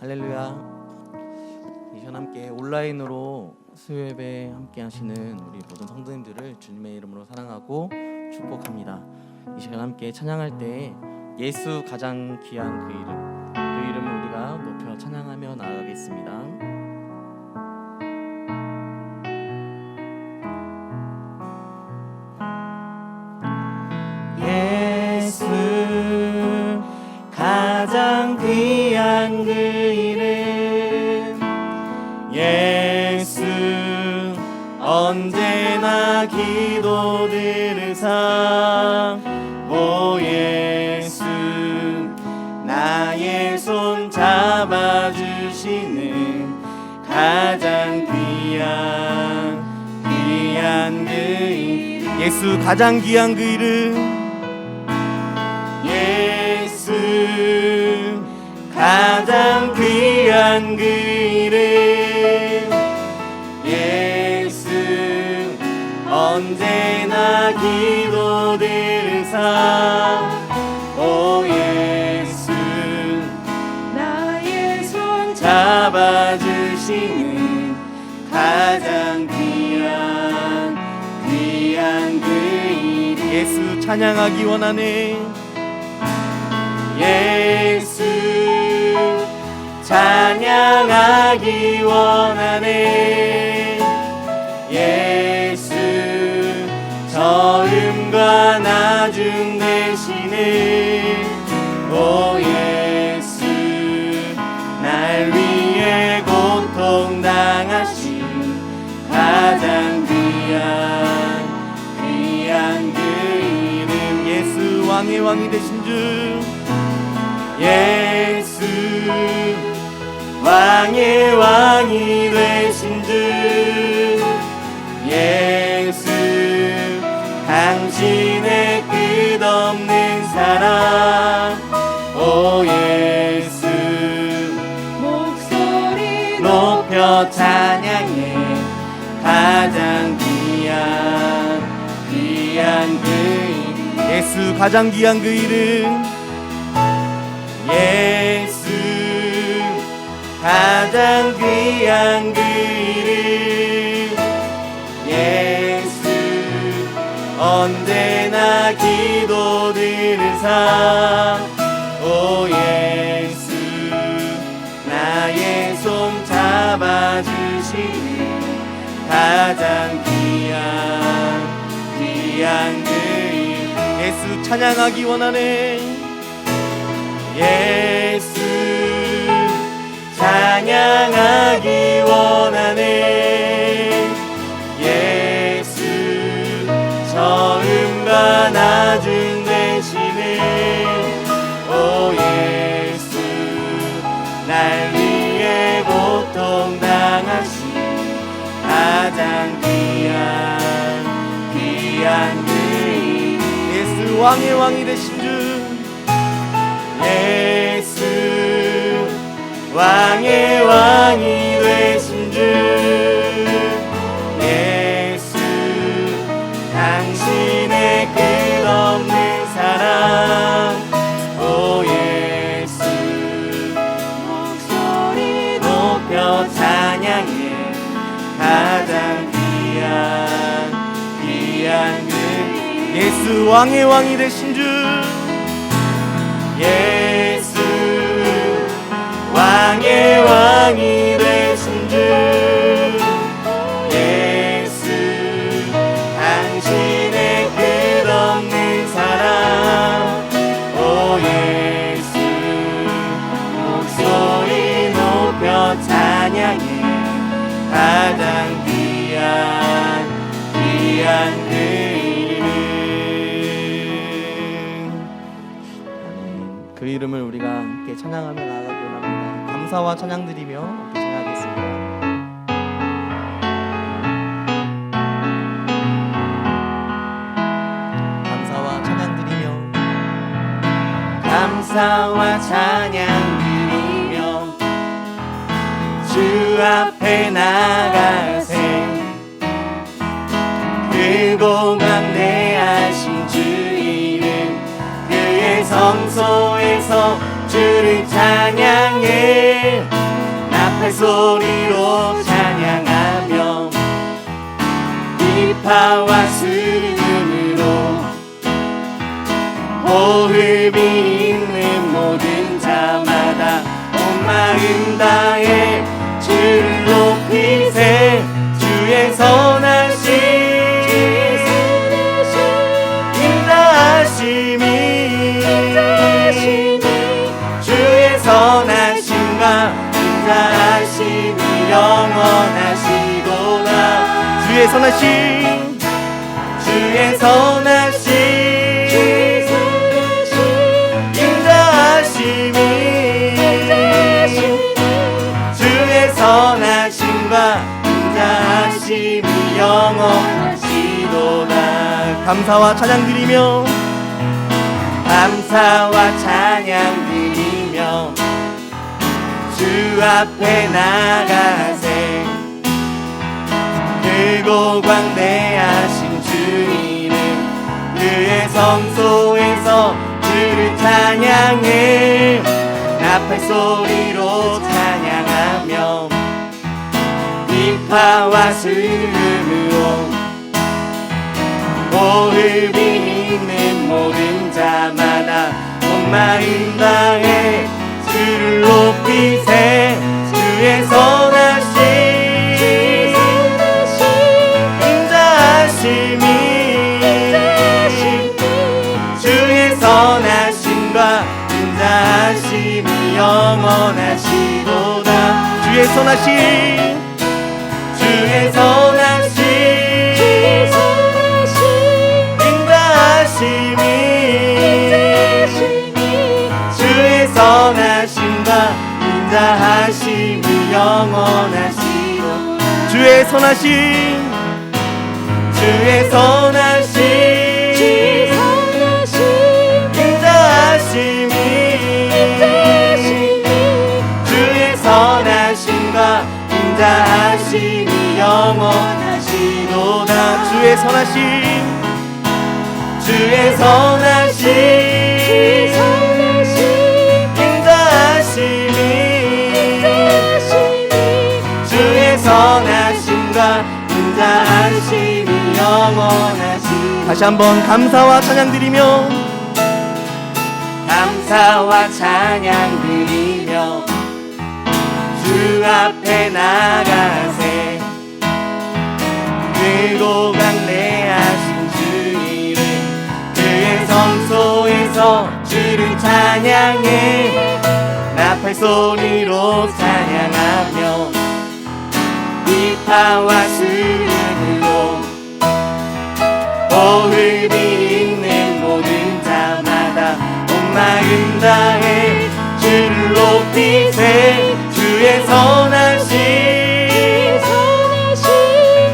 할렐루야. 이 시간 함께 온라인으로 수요예배 함께 하시는 우리 모든 성도님들을 주님의 이름으로 사랑하고 축복합니다. 이 시간 함께 찬양할 때 예수 가장 귀한 그 이름을 우리가 높여 찬양하며 나아가겠습니다. 예수 가장 귀한 그 이름, 예수 언제나 기도 들으사, 오 예수 나의 손 잡아주시는 가장 귀한 그 이름. 예수 가장 귀한 그 이름, 예수 가장 귀한 그 이름, 예수 언제나 기도 들으사, 오 예수 나의 손 잡아주시는 가장 귀한 그 이름. 예수 찬양하기 원하네. 예수 찬양하기 원하네. 예수 처음과 나중 되시는, 오 예수 날 위해 고통당하신 가장 귀한 그 이름. 예수 왕의 왕이 되신 주, 예수 왕의 왕이 되신 주, 예수 당신의 끝없는 사랑, 오 예수 목소리 높여 찬양해 가장 귀한 그 이름. 예수 가장 귀한 그 이름, 예수 가장 귀한 그 이름, 예수 언제나 기도 들으사, 오 예수 나의 손 잡아주시는 가장 귀한 그 이름. 예수 찬양하기 원하네. 예수 찬양하기 원하네. 예수 처음과 나중 되시는, 오 예수 날 위해 고통당하신 가장 귀한 그 이름. 예수 왕의 왕이 되신 주, 예수 왕의 왕이 되신 주, 예수 당신의 끝없는 사랑, 오 예수 목소리 높여 찬양해 가장 귀한 그 이름. 예수 왕의 왕이 되신 주, 예수 왕의 왕이 되신 주, 예수 당신의 끝없는 사랑, 오 예수 목소리 높여 찬양해 가장 귀한 그 이름. 그 이름을 우리가 함께 찬양하며 나아가기 원합니다. 감사와 찬양 드리며 함께 찬양하겠습니다. 감사와 찬양 드리며, 감사와 찬양 드리며 주 앞에 나가세, 크고 강대하신 주 이름, 그의 성소에서 주를 찬양해. 나팔 소리로 찬양하며 비파와 수금으로 호흡이 있는 모든 자마다 온 마음 다해 주를 높이세. 주의 선하심 인자하심이 주의 선하심과 인자하심이 영원하시도다. 주의 선하심 주의 선하심 인자하심이 주의 선하심과 인자하심이 영원하시도다. 감사와 찬양 드리며 감사와 찬양 드리며 주 앞에 나가세. 크고 광대하신 주 이름 그의 성소에서 주를 찬양해. 나팔 소리로 찬양하며 비파와 수금으로 호흡이 있는 모든 자마다 온 마음 다해 주를 높이세. 주의 선하심 인자하심이 주의 선하심과 인자하심이 영원하시도다. 주의 선하심 주의 선하심 인자하심이 주의 선하심과 인자하심이 영원하시도다. 주의 선하심 주의 선하심 인자하심이 주의 선하심과 인자하심이 영원하시도다. 주의 선하심 주의 선하심 인자하심이 주의 선하심과 인자하심이 영원하시도다. 다시 한번 감사와 찬양 드리며 감사와 찬양 드리며 주 앞에 나가세. 크고 강대하신 주 이름 그의 성소에서 주를 찬양해. 나팔 소리로 찬양하며 비파와 수금으로 호흡이 있는 모든 자마다 온 마음 다해 주를 높이세. 주의 선하심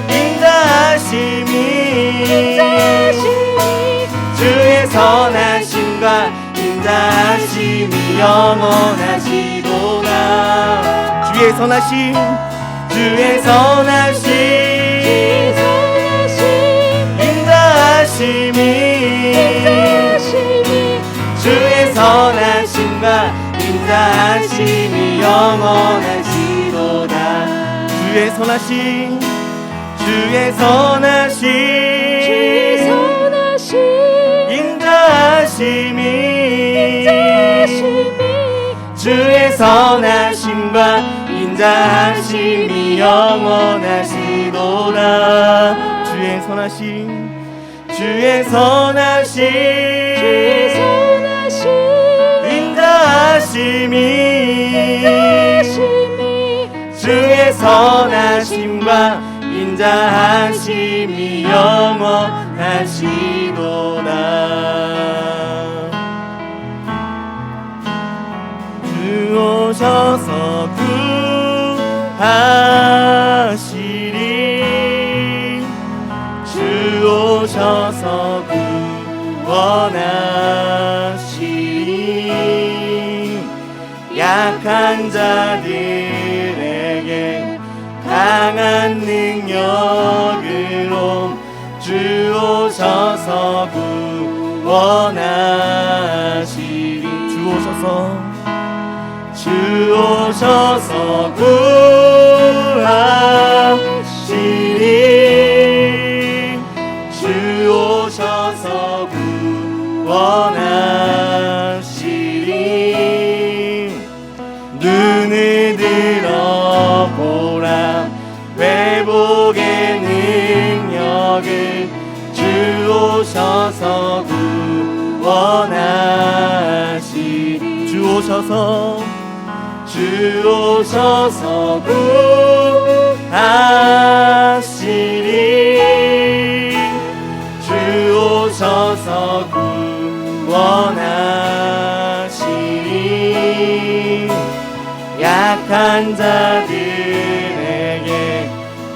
인자하심이 주의 선하심과 인자하심이 영원하시도다. 주의 선하심 주의 선하심 인자하심이 주의 선하심과 인자하심이 영원하시도다. 주의 선하심 주의 선하심 인자하심이 주의 선하심과 인자하심이 영원하시도다. 주의 선하심 주의 선하심 인자하심이 주의 선하심과 인자하심이 영원하시도다. 주 오셔서 구하시리 주 오셔서 구원하시리 약한 자들에게 강한 능력으로 주 오셔서 구원하시리 주 오셔서 주 오셔서 구하시리 주 오셔서 구원하시리 눈을 들어보라 회복의 능력을 주 오셔서 구원하시리 주 오셔서 구하시리 주 오셔서 구원하시리 약한 자들에게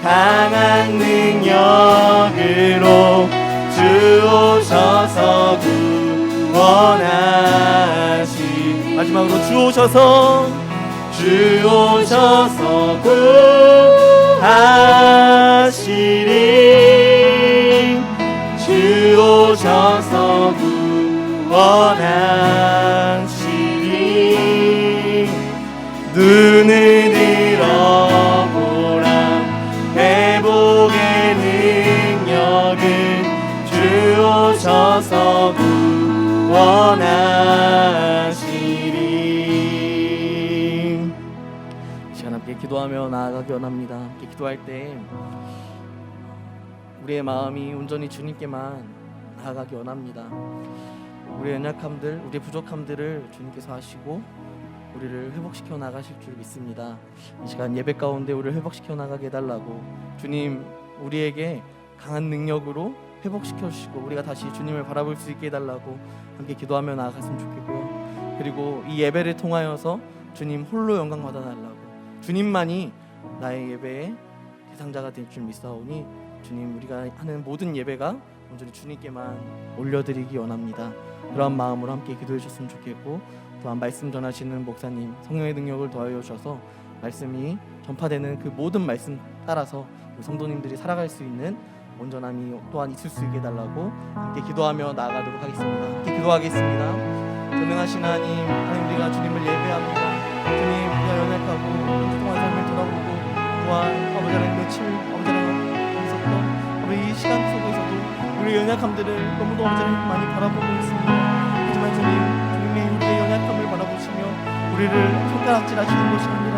강한 능력으로 주 오셔서 구원하시리 마지막으로 주 오셔서 구하시리 주 오셔서 구원하시리 눈을 들어보라 회복의 능력을 주 오셔서 구원하시리 함께 기도하며 나아가기 원합니다. 함께 기도할 때 우리의 마음이 온전히 주님께만 나아가기 원합니다. 우리의 연약함들, 우리의 부족함들을 주님께서 하시고 우리를 회복시켜 나가실 줄 믿습니다. 이 시간 예배 가운데 우리를 회복시켜 나가게 해달라고 주님 우리에게 강한 능력으로 회복시켜 주시고 우리가 다시 주님을 바라볼 수 있게 해달라고 함께 기도하며 나아갔으면 좋겠고요. 그리고 이 예배를 통하여서 주님 홀로 영광 받아달라고 주님만이 나의 예배의 대상자가 될 줄 믿사오니 주님 우리가 하는 모든 예배가 온전히 주님께만 올려드리기 원합니다. 그런 마음으로 함께 기도해 주셨으면 좋겠고 또한 말씀 전하시는 목사님 성령의 능력을 더하여 주셔서 말씀이 전파되는 그 모든 말씀 따라서 우리 성도님들이 살아갈 수 있는 온전함이 또한 있을 수 있게 해달라고 함께 기도하며 나아가도록 하겠습니다. 함께 기도하겠습니다. 전능하신 하나님 우리가 주님을 예배합니다. 주님 우리가 연약하고 그동안 삶을 돌아보고 또한 아버지 하나님 며칠 아버지 하나님 있었던 아버지 이 시간 속에서도 우리의 연약함들을 너무도 아버지 하나님 많이 바라보고 있습니다. 하지만 주님의 우리의 연약함을 바라보시며 우리를 손가락질하시는 것이 아니라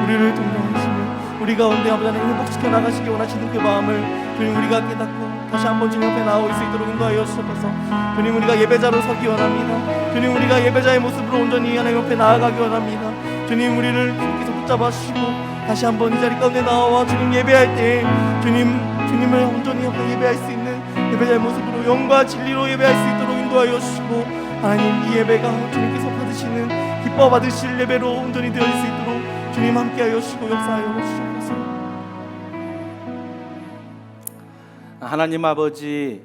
우리를 동정하시며 우리 가운데 아버지 하나님 회복시켜 나가시기 원하시는 그 마음을 주님 우리가 깨닫고 다시 한번 주님 옆에 나올 수 있도록 인도하여 주셔서 주님 우리가 예배자로 서기 원합니다. 주님 우리가 예배자의 모습으로 온전히 하나님 옆에 나아가기 원합니다. 주님 우리를 주님께서 붙잡아 주시고 다시 한번 이 자리 가운데 나와 주님 예배할 때 주님을 온전히 예배할 수 있는 예배자의 모습으로 영과 진리로 예배할 수 있도록 인도하여 주시고 하나님 이 예배가 주님께서 받으시는 기뻐 받으실 예배로 온전히 되어질 수 있도록 주님 함께하여 주시고 역사하여 주시옵소서. 하나님 아버지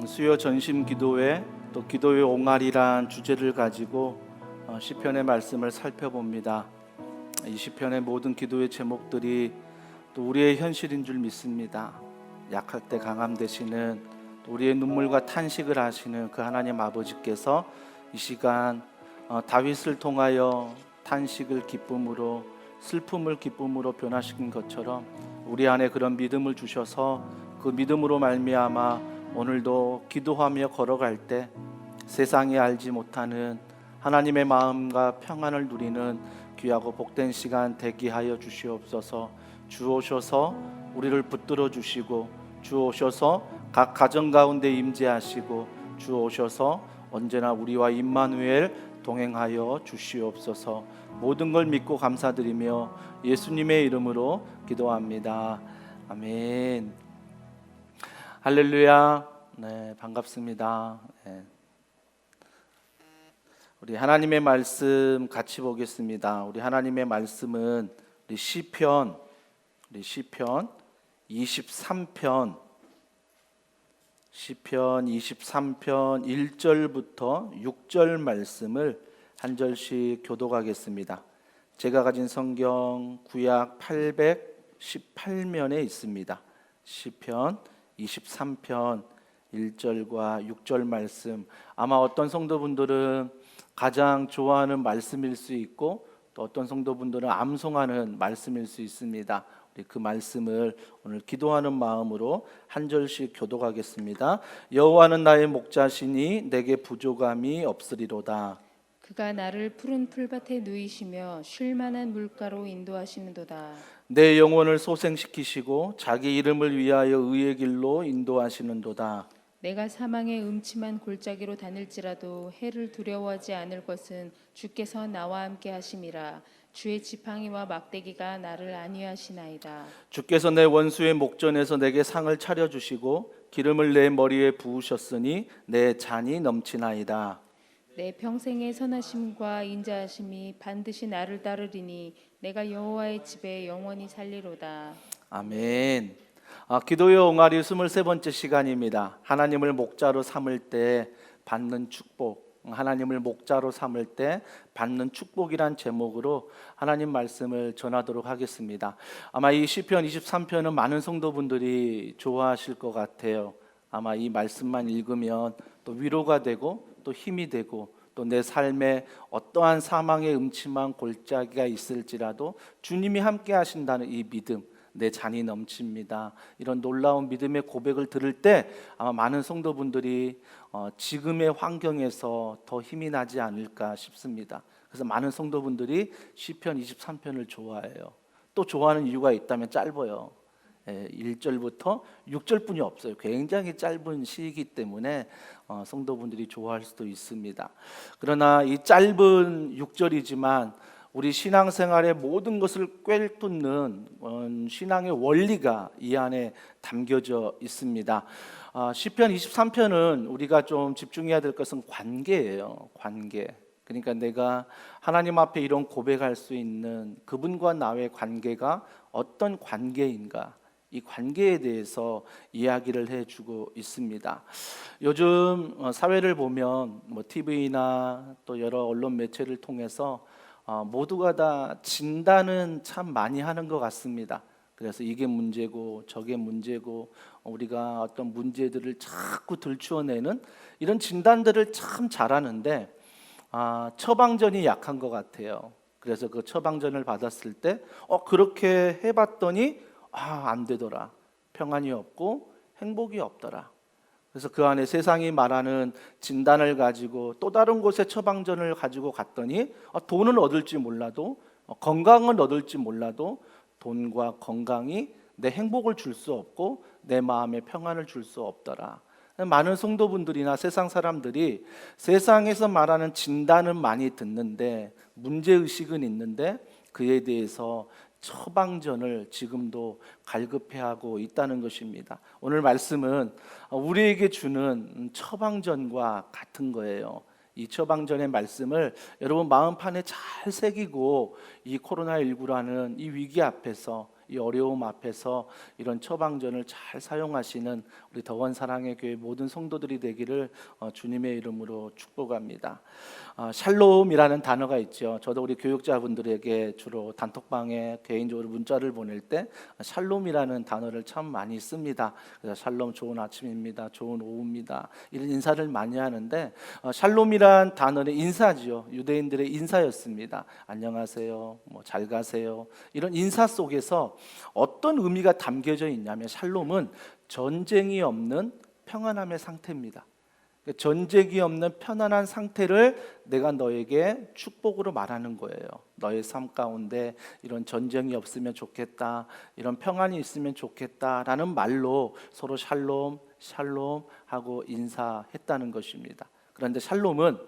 수요 전심 기도회 또 기도의 옹알이란 주제를 가지고 시편의 말씀을 살펴봅니다. 이 시편의 모든 기도의 제목들이 또 우리의 현실인 줄 믿습니다. 약할 때 강함 되시는 또 우리의 눈물과 탄식을 하시는 그 하나님 아버지께서 이 시간 다윗을 통하여 탄식을 기쁨으로 슬픔을 기쁨으로 변화시킨 것처럼 우리 안에 그런 믿음을 주셔서 그 믿음으로 말미암아 오늘도 기도하며 걸어갈 때 세상이 알지 못하는 하나님의 마음과 평안을 누리는 귀하고 복된 시간 되게 하여 주시옵소서. 주 오셔서 우리를 붙들어 주시고 주 오셔서 각 가정 가운데 임재하시고 주 오셔서 언제나 우리와 임마누엘 동행하여 주시옵소서. 모든 걸 믿고 감사드리며 예수님의 이름으로 기도합니다. 아멘. 할렐루야. 네, 반갑습니다. 네. 우리 하나님의 말씀 같이 보겠습니다. 우리 하나님의 말씀은 우리 시편 23편 1절부터 6절 말씀을 한 절씩 교독하겠습니다. 제가 가진 성경 구약 818면에 있습니다. 시편 23편 1절과 6절 말씀, 아마 어떤 성도분들은 가장 좋아하는 말씀일 수 있고 또 어떤 성도분들은 암송하는 말씀일 수 있습니다. 우리 그 말씀을 오늘 기도하는 마음으로 한 절씩 교독하겠습니다. 여호와는 나의 목자시니 내게 부족함이 없으리로다. 그가 나를 푸른 풀밭에 누이시며 쉴 만한 물가로 인도하시는도다. 내 영혼을 소생시키시고 자기 이름을 위하여 의의 길로 인도하시는도다. 내가 사망의 음침한 골짜기로 다닐지라도 해를 두려워하지 않을 것은 주께서 나와 함께 하심이라. 주의 지팡이와 막대기가 나를 안위하시나이다. 주께서 내 원수의 목전에서 내게 상을 차려주시고 기름을 내 머리에 부으셨으니 내 잔이 넘치나이다. 내 평생의 선하심과 인자하심이 반드시 나를 따르리니 내가 여호와의 집에 영원히 살리로다. 아멘. 기도의 옹알이 23번째 시간입니다. 하나님을 목자로 삼을 때 받는 축복, 하나님을 목자로 삼을 때 받는 축복이란 제목으로 하나님 말씀을 전하도록 하겠습니다. 아마 이 시편 23편은 많은 성도분들이 좋아하실 것 같아요. 아마 이 말씀만 읽으면 또 위로가 되고 또 힘이 되고 또 내 삶에 어떠한 사망의 음침한 골짜기가 있을지라도 주님이 함께 하신다는 이 믿음, 내 잔이 넘칩니다. 이런 놀라운 믿음의 고백을 들을 때 아마 많은 성도분들이 지금의 환경에서 더 힘이 나지 않을까 싶습니다. 그래서 많은 성도분들이 시편 23편을 좋아해요. 또 좋아하는 이유가 있다면 짧아요. 1절부터 6절뿐이 없어요. 굉장히 짧은 시이기 때문에 성도분들이 좋아할 수도 있습니다. 그러나 이 짧은 6절이지만 우리 신앙생활의 모든 것을 꿰뚫는 신앙의 원리가 이 안에 담겨져 있습니다. 시편 23편은 우리가 좀 집중해야 될 것은 관계예요. 관계. 그러니까 내가 하나님 앞에 이런 고백할 수 있는 그분과 나의 관계가 어떤 관계인가, 이 관계에 대해서 이야기를 해주고 있습니다. 요즘 사회를 보면 TV나 또 여러 언론 매체를 통해서 모두가 다 진단은 참 많이 하는 것 같습니다. 그래서 이게 문제고 저게 문제고 우리가 어떤 문제들을 자꾸 들추어내는 이런 진단들을 참 잘하는데 처방전이 약한 것 같아요. 그래서 그 처방전을 받았을 때 그렇게 해봤더니 안 되더라. 평안이 없고 행복이 없더라. 그래서 그 안에 세상이 말하는 진단을 가지고 또 다른 곳에 처방전을 가지고 갔더니 돈은 얻을지 몰라도 건강은 얻을지 몰라도 돈과 건강이 내 행복을 줄 수 없고 내 마음에 평안을 줄 수 없더라. 많은 성도분들이나 세상 사람들이 세상에서 말하는 진단은 많이 듣는데 문제의식은 있는데 그에 대해서 처방전을 지금도 갈급해하고 있다는 것입니다. 오늘 말씀은 우리에게 주는 처방전과 같은 거예요. 이 처방전의 말씀을 여러분 마음판에 잘 새기고 이 코로나19라는 이 위기 앞에서 이 어려움 앞에서 이런 처방전을 잘 사용하시는 우리 더원 사랑의 교회 모든 성도들이 되기를 주님의 이름으로 축복합니다. 샬롬이라는 단어가 있죠. 저도 우리 교육자분들에게 주로 단톡방에 개인적으로 문자를 보낼 때 샬롬이라는 단어를 참 많이 씁니다. 그래서 샬롬 좋은 아침입니다. 좋은 오후입니다. 이런 인사를 많이 하는데 샬롬이란 단어는 인사지요. 유대인들의 인사였습니다. 안녕하세요. 잘 가세요. 이런 인사 속에서 어떤 의미가 담겨져 있냐면 샬롬은 전쟁이 없는 평안함의 상태입니다. 전쟁이 없는 편안한 상태를 내가 너에게 축복으로 말하는 거예요. 너의 삶 가운데 이런 전쟁이 없으면 좋겠다, 이런 평안이 있으면 좋겠다라는 말로 서로 샬롬, 샬롬 하고 인사했다는 것입니다. 그런데 샬롬은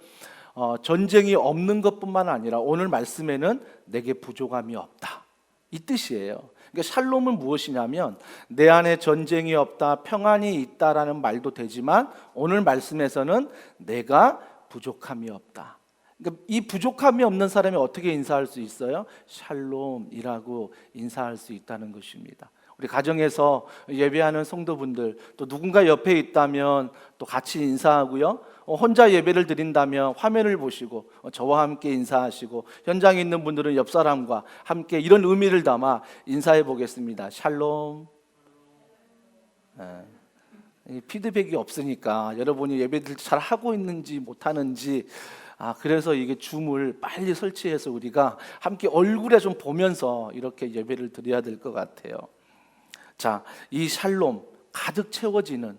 전쟁이 없는 것뿐만 아니라 오늘 말씀에는 내게 부족함이 없다, 이 뜻이에요. 그러니까 샬롬은 무엇이냐면 내 안에 전쟁이 없다, 평안이 있다라는 말도 되지만 오늘 말씀에서는 내가 부족함이 없다. 그러니까 이 부족함이 없는 사람이 어떻게 인사할 수 있어요? 샬롬이라고 인사할 수 있다는 것입니다. 우리 가정에서 예배하는 성도분들 또 누군가 옆에 있다면 또 같이 인사하고요. 혼자 예배를 드린다면 화면을 보시고 저와 함께 인사하시고 현장에 있는 분들은 옆 사람과 함께 이런 의미를 담아 인사해 보겠습니다. 샬롬. 피드백이 없으니까 여러분이 예배를 잘 하고 있는지 못하는지 그래서 이게 줌을 빨리 설치해서 우리가 함께 얼굴에 좀 보면서 이렇게 예배를 드려야 될 것 같아요. 자, 이 샬롬 가득 채워지는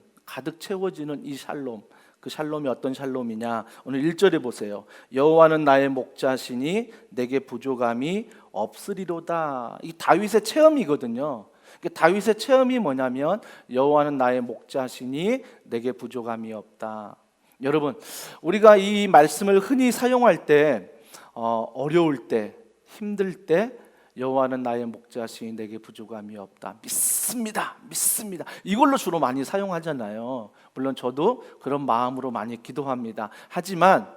이 샬롬, 그 샬롬이 어떤 샬롬이냐? 오늘 1절에 보세요. 여호와는 나의 목자시니 내게 부족함이 없으리로다. 이 다윗의 체험이거든요. 다윗의 체험이 뭐냐면 여호와는 나의 목자시니 내게 부족함이 없다. 여러분, 우리가 이 말씀을 흔히 사용할 때 어려울 때, 힘들 때 여호와는 나의 목자시니 내게 부족함이 없다. 믿습니다. 이걸로 주로 많이 사용하잖아요. 물론 저도 그런 마음으로 많이 기도합니다. 하지만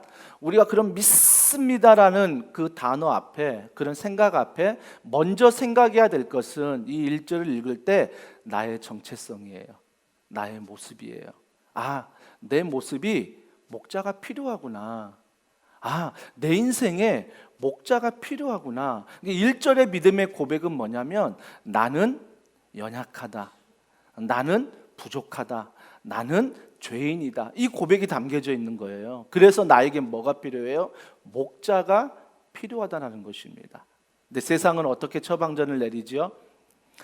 우리가 그런 믿습니다라는 그 단어 앞에, 그런 생각 앞에 먼저 생각해야 될 것은 이 1절을 읽을 때 나의 정체성이에요. 나의 모습이에요. 내 모습이 목자가 필요하구나. 내 인생에 목자가 필요하구나. 1절의 믿음의 고백은 뭐냐면 나는 연약하다. 나는 부족하다. 나는 죄인이다. 이 고백이 담겨져 있는 거예요. 그래서 나에게 뭐가 필요해요? 목자가 필요하다는 것입니다. 근데 세상은 어떻게 처방전을 내리죠?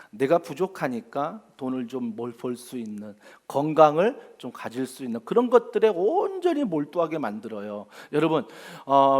내가 부족하니까 돈을 좀 벌 수 있는, 건강을 좀 가질 수 있는 그런 것들에 온전히 몰두하게 만들어요. 여러분,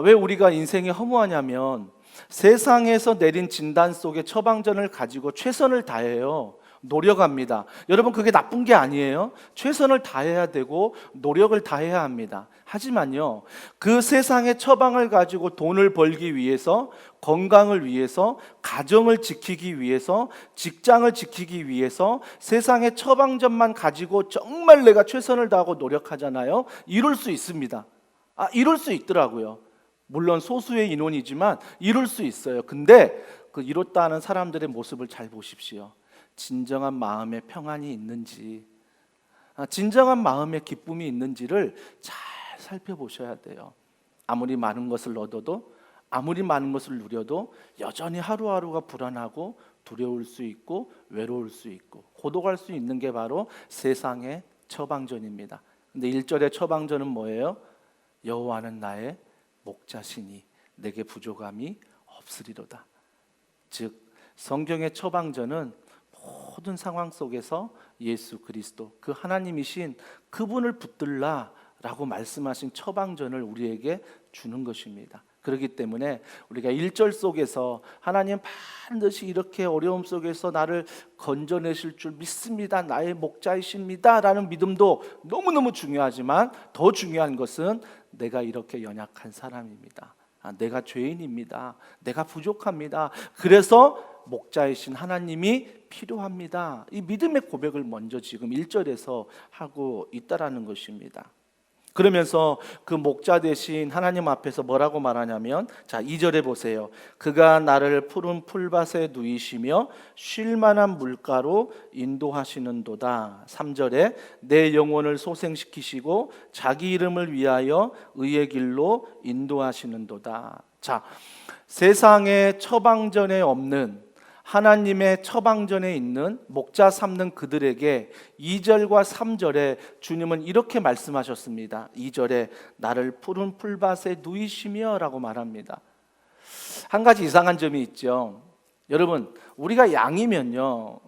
왜 우리가 인생이 허무하냐면 세상에서 내린 진단 속에 처방전을 가지고 최선을 다해요. 노력합니다. 여러분, 그게 나쁜 게 아니에요. 최선을 다해야 되고 노력을 다해야 합니다. 하지만요, 그 세상의 처방을 가지고 돈을 벌기 위해서, 건강을 위해서, 가정을 지키기 위해서, 직장을 지키기 위해서 세상의 처방전만 가지고 정말 내가 최선을 다하고 노력하잖아요. 이룰 수 있습니다. 이룰 수 있더라고요. 물론 소수의 인원이지만 이룰 수 있어요. 근데 그 이뤘다 하는 사람들의 모습을 잘 보십시오. 진정한 마음의 평안이 있는지, 진정한 마음의 기쁨이 있는지를 잘 살펴보셔야 돼요. 아무리 많은 것을 얻어도, 아무리 많은 것을 누려도 여전히 하루하루가 불안하고 두려울 수 있고 외로울 수 있고 고독할 수 있는 게 바로 세상의 처방전입니다. 근데 1절의 처방전은 뭐예요? 여호와는 나의 목자시니 내게 부족함이 없으리로다. 즉 성경의 처방전은 모든 상황 속에서 예수 그리스도, 그 하나님이신 그분을 붙들라라고 말씀하신 처방전을 우리에게 주는 것입니다. 그렇기 때문에 우리가 1절 속에서 하나님 반드시 이렇게 어려움 속에서 나를 건져내실 줄 믿습니다. 나의 목자이십니다. 라는 믿음도 너무너무 중요하지만 더 중요한 것은 내가 이렇게 연약한 사람입니다. 내가 죄인입니다. 내가 부족합니다. 그래서 목자이신 하나님이 필요합니다. 이 믿음의 고백을 먼저 지금 1절에서 하고 있다라는 것입니다. 그러면서 그 목자 대신 하나님 앞에서 뭐라고 말하냐면, 자 2절에 보세요. 그가 나를 푸른 풀밭에 누이시며 쉴 만한 물가로 인도하시는도다. 3절에 내 영혼을 소생시키시고 자기 이름을 위하여 의의 길로 인도하시는도다. 자, 세상의 처방전에 없는, 하나님의 처방전에 있는 목자 삼는 그들에게 2절과 3절에 주님은 이렇게 말씀하셨습니다. 2절에 나를 푸른 풀밭에 누이시며 라고 말합니다. 한 가지 이상한 점이 있죠. 여러분, 우리가 양이면요,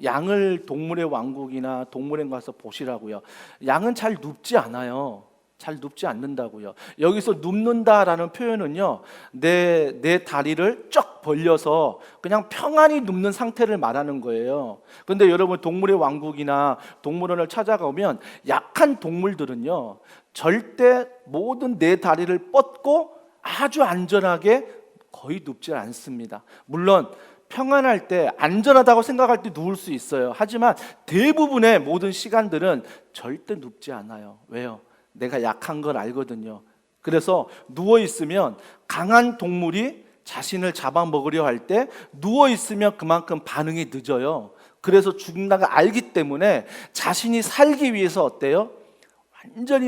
양을 동물의 왕국이나 동물원 가서 보시라고요. 양은 잘 눕지 않아요. 잘 눕지 않는다고요. 여기서 눕는다라는 표현은요, 내 다리를 쫙 벌려서 그냥 평안히 눕는 상태를 말하는 거예요. 그런데 여러분, 동물의 왕국이나 동물원을 찾아가면 약한 동물들은요, 절대 모든 내 다리를 뻗고 아주 안전하게 거의 눕지 않습니다. 물론 평안할 때, 안전하다고 생각할 때 누울 수 있어요. 하지만 대부분의 모든 시간들은 절대 눕지 않아요. 왜요? 내가 약한 걸 알거든요. 그래서 누워 있으면, 강한 동물이 자신을 잡아먹으려 할 때 누워 있으면 그만큼 반응이 늦어요. 그래서 죽는다는 걸 알기 때문에 자신이 살기 위해서 어때요?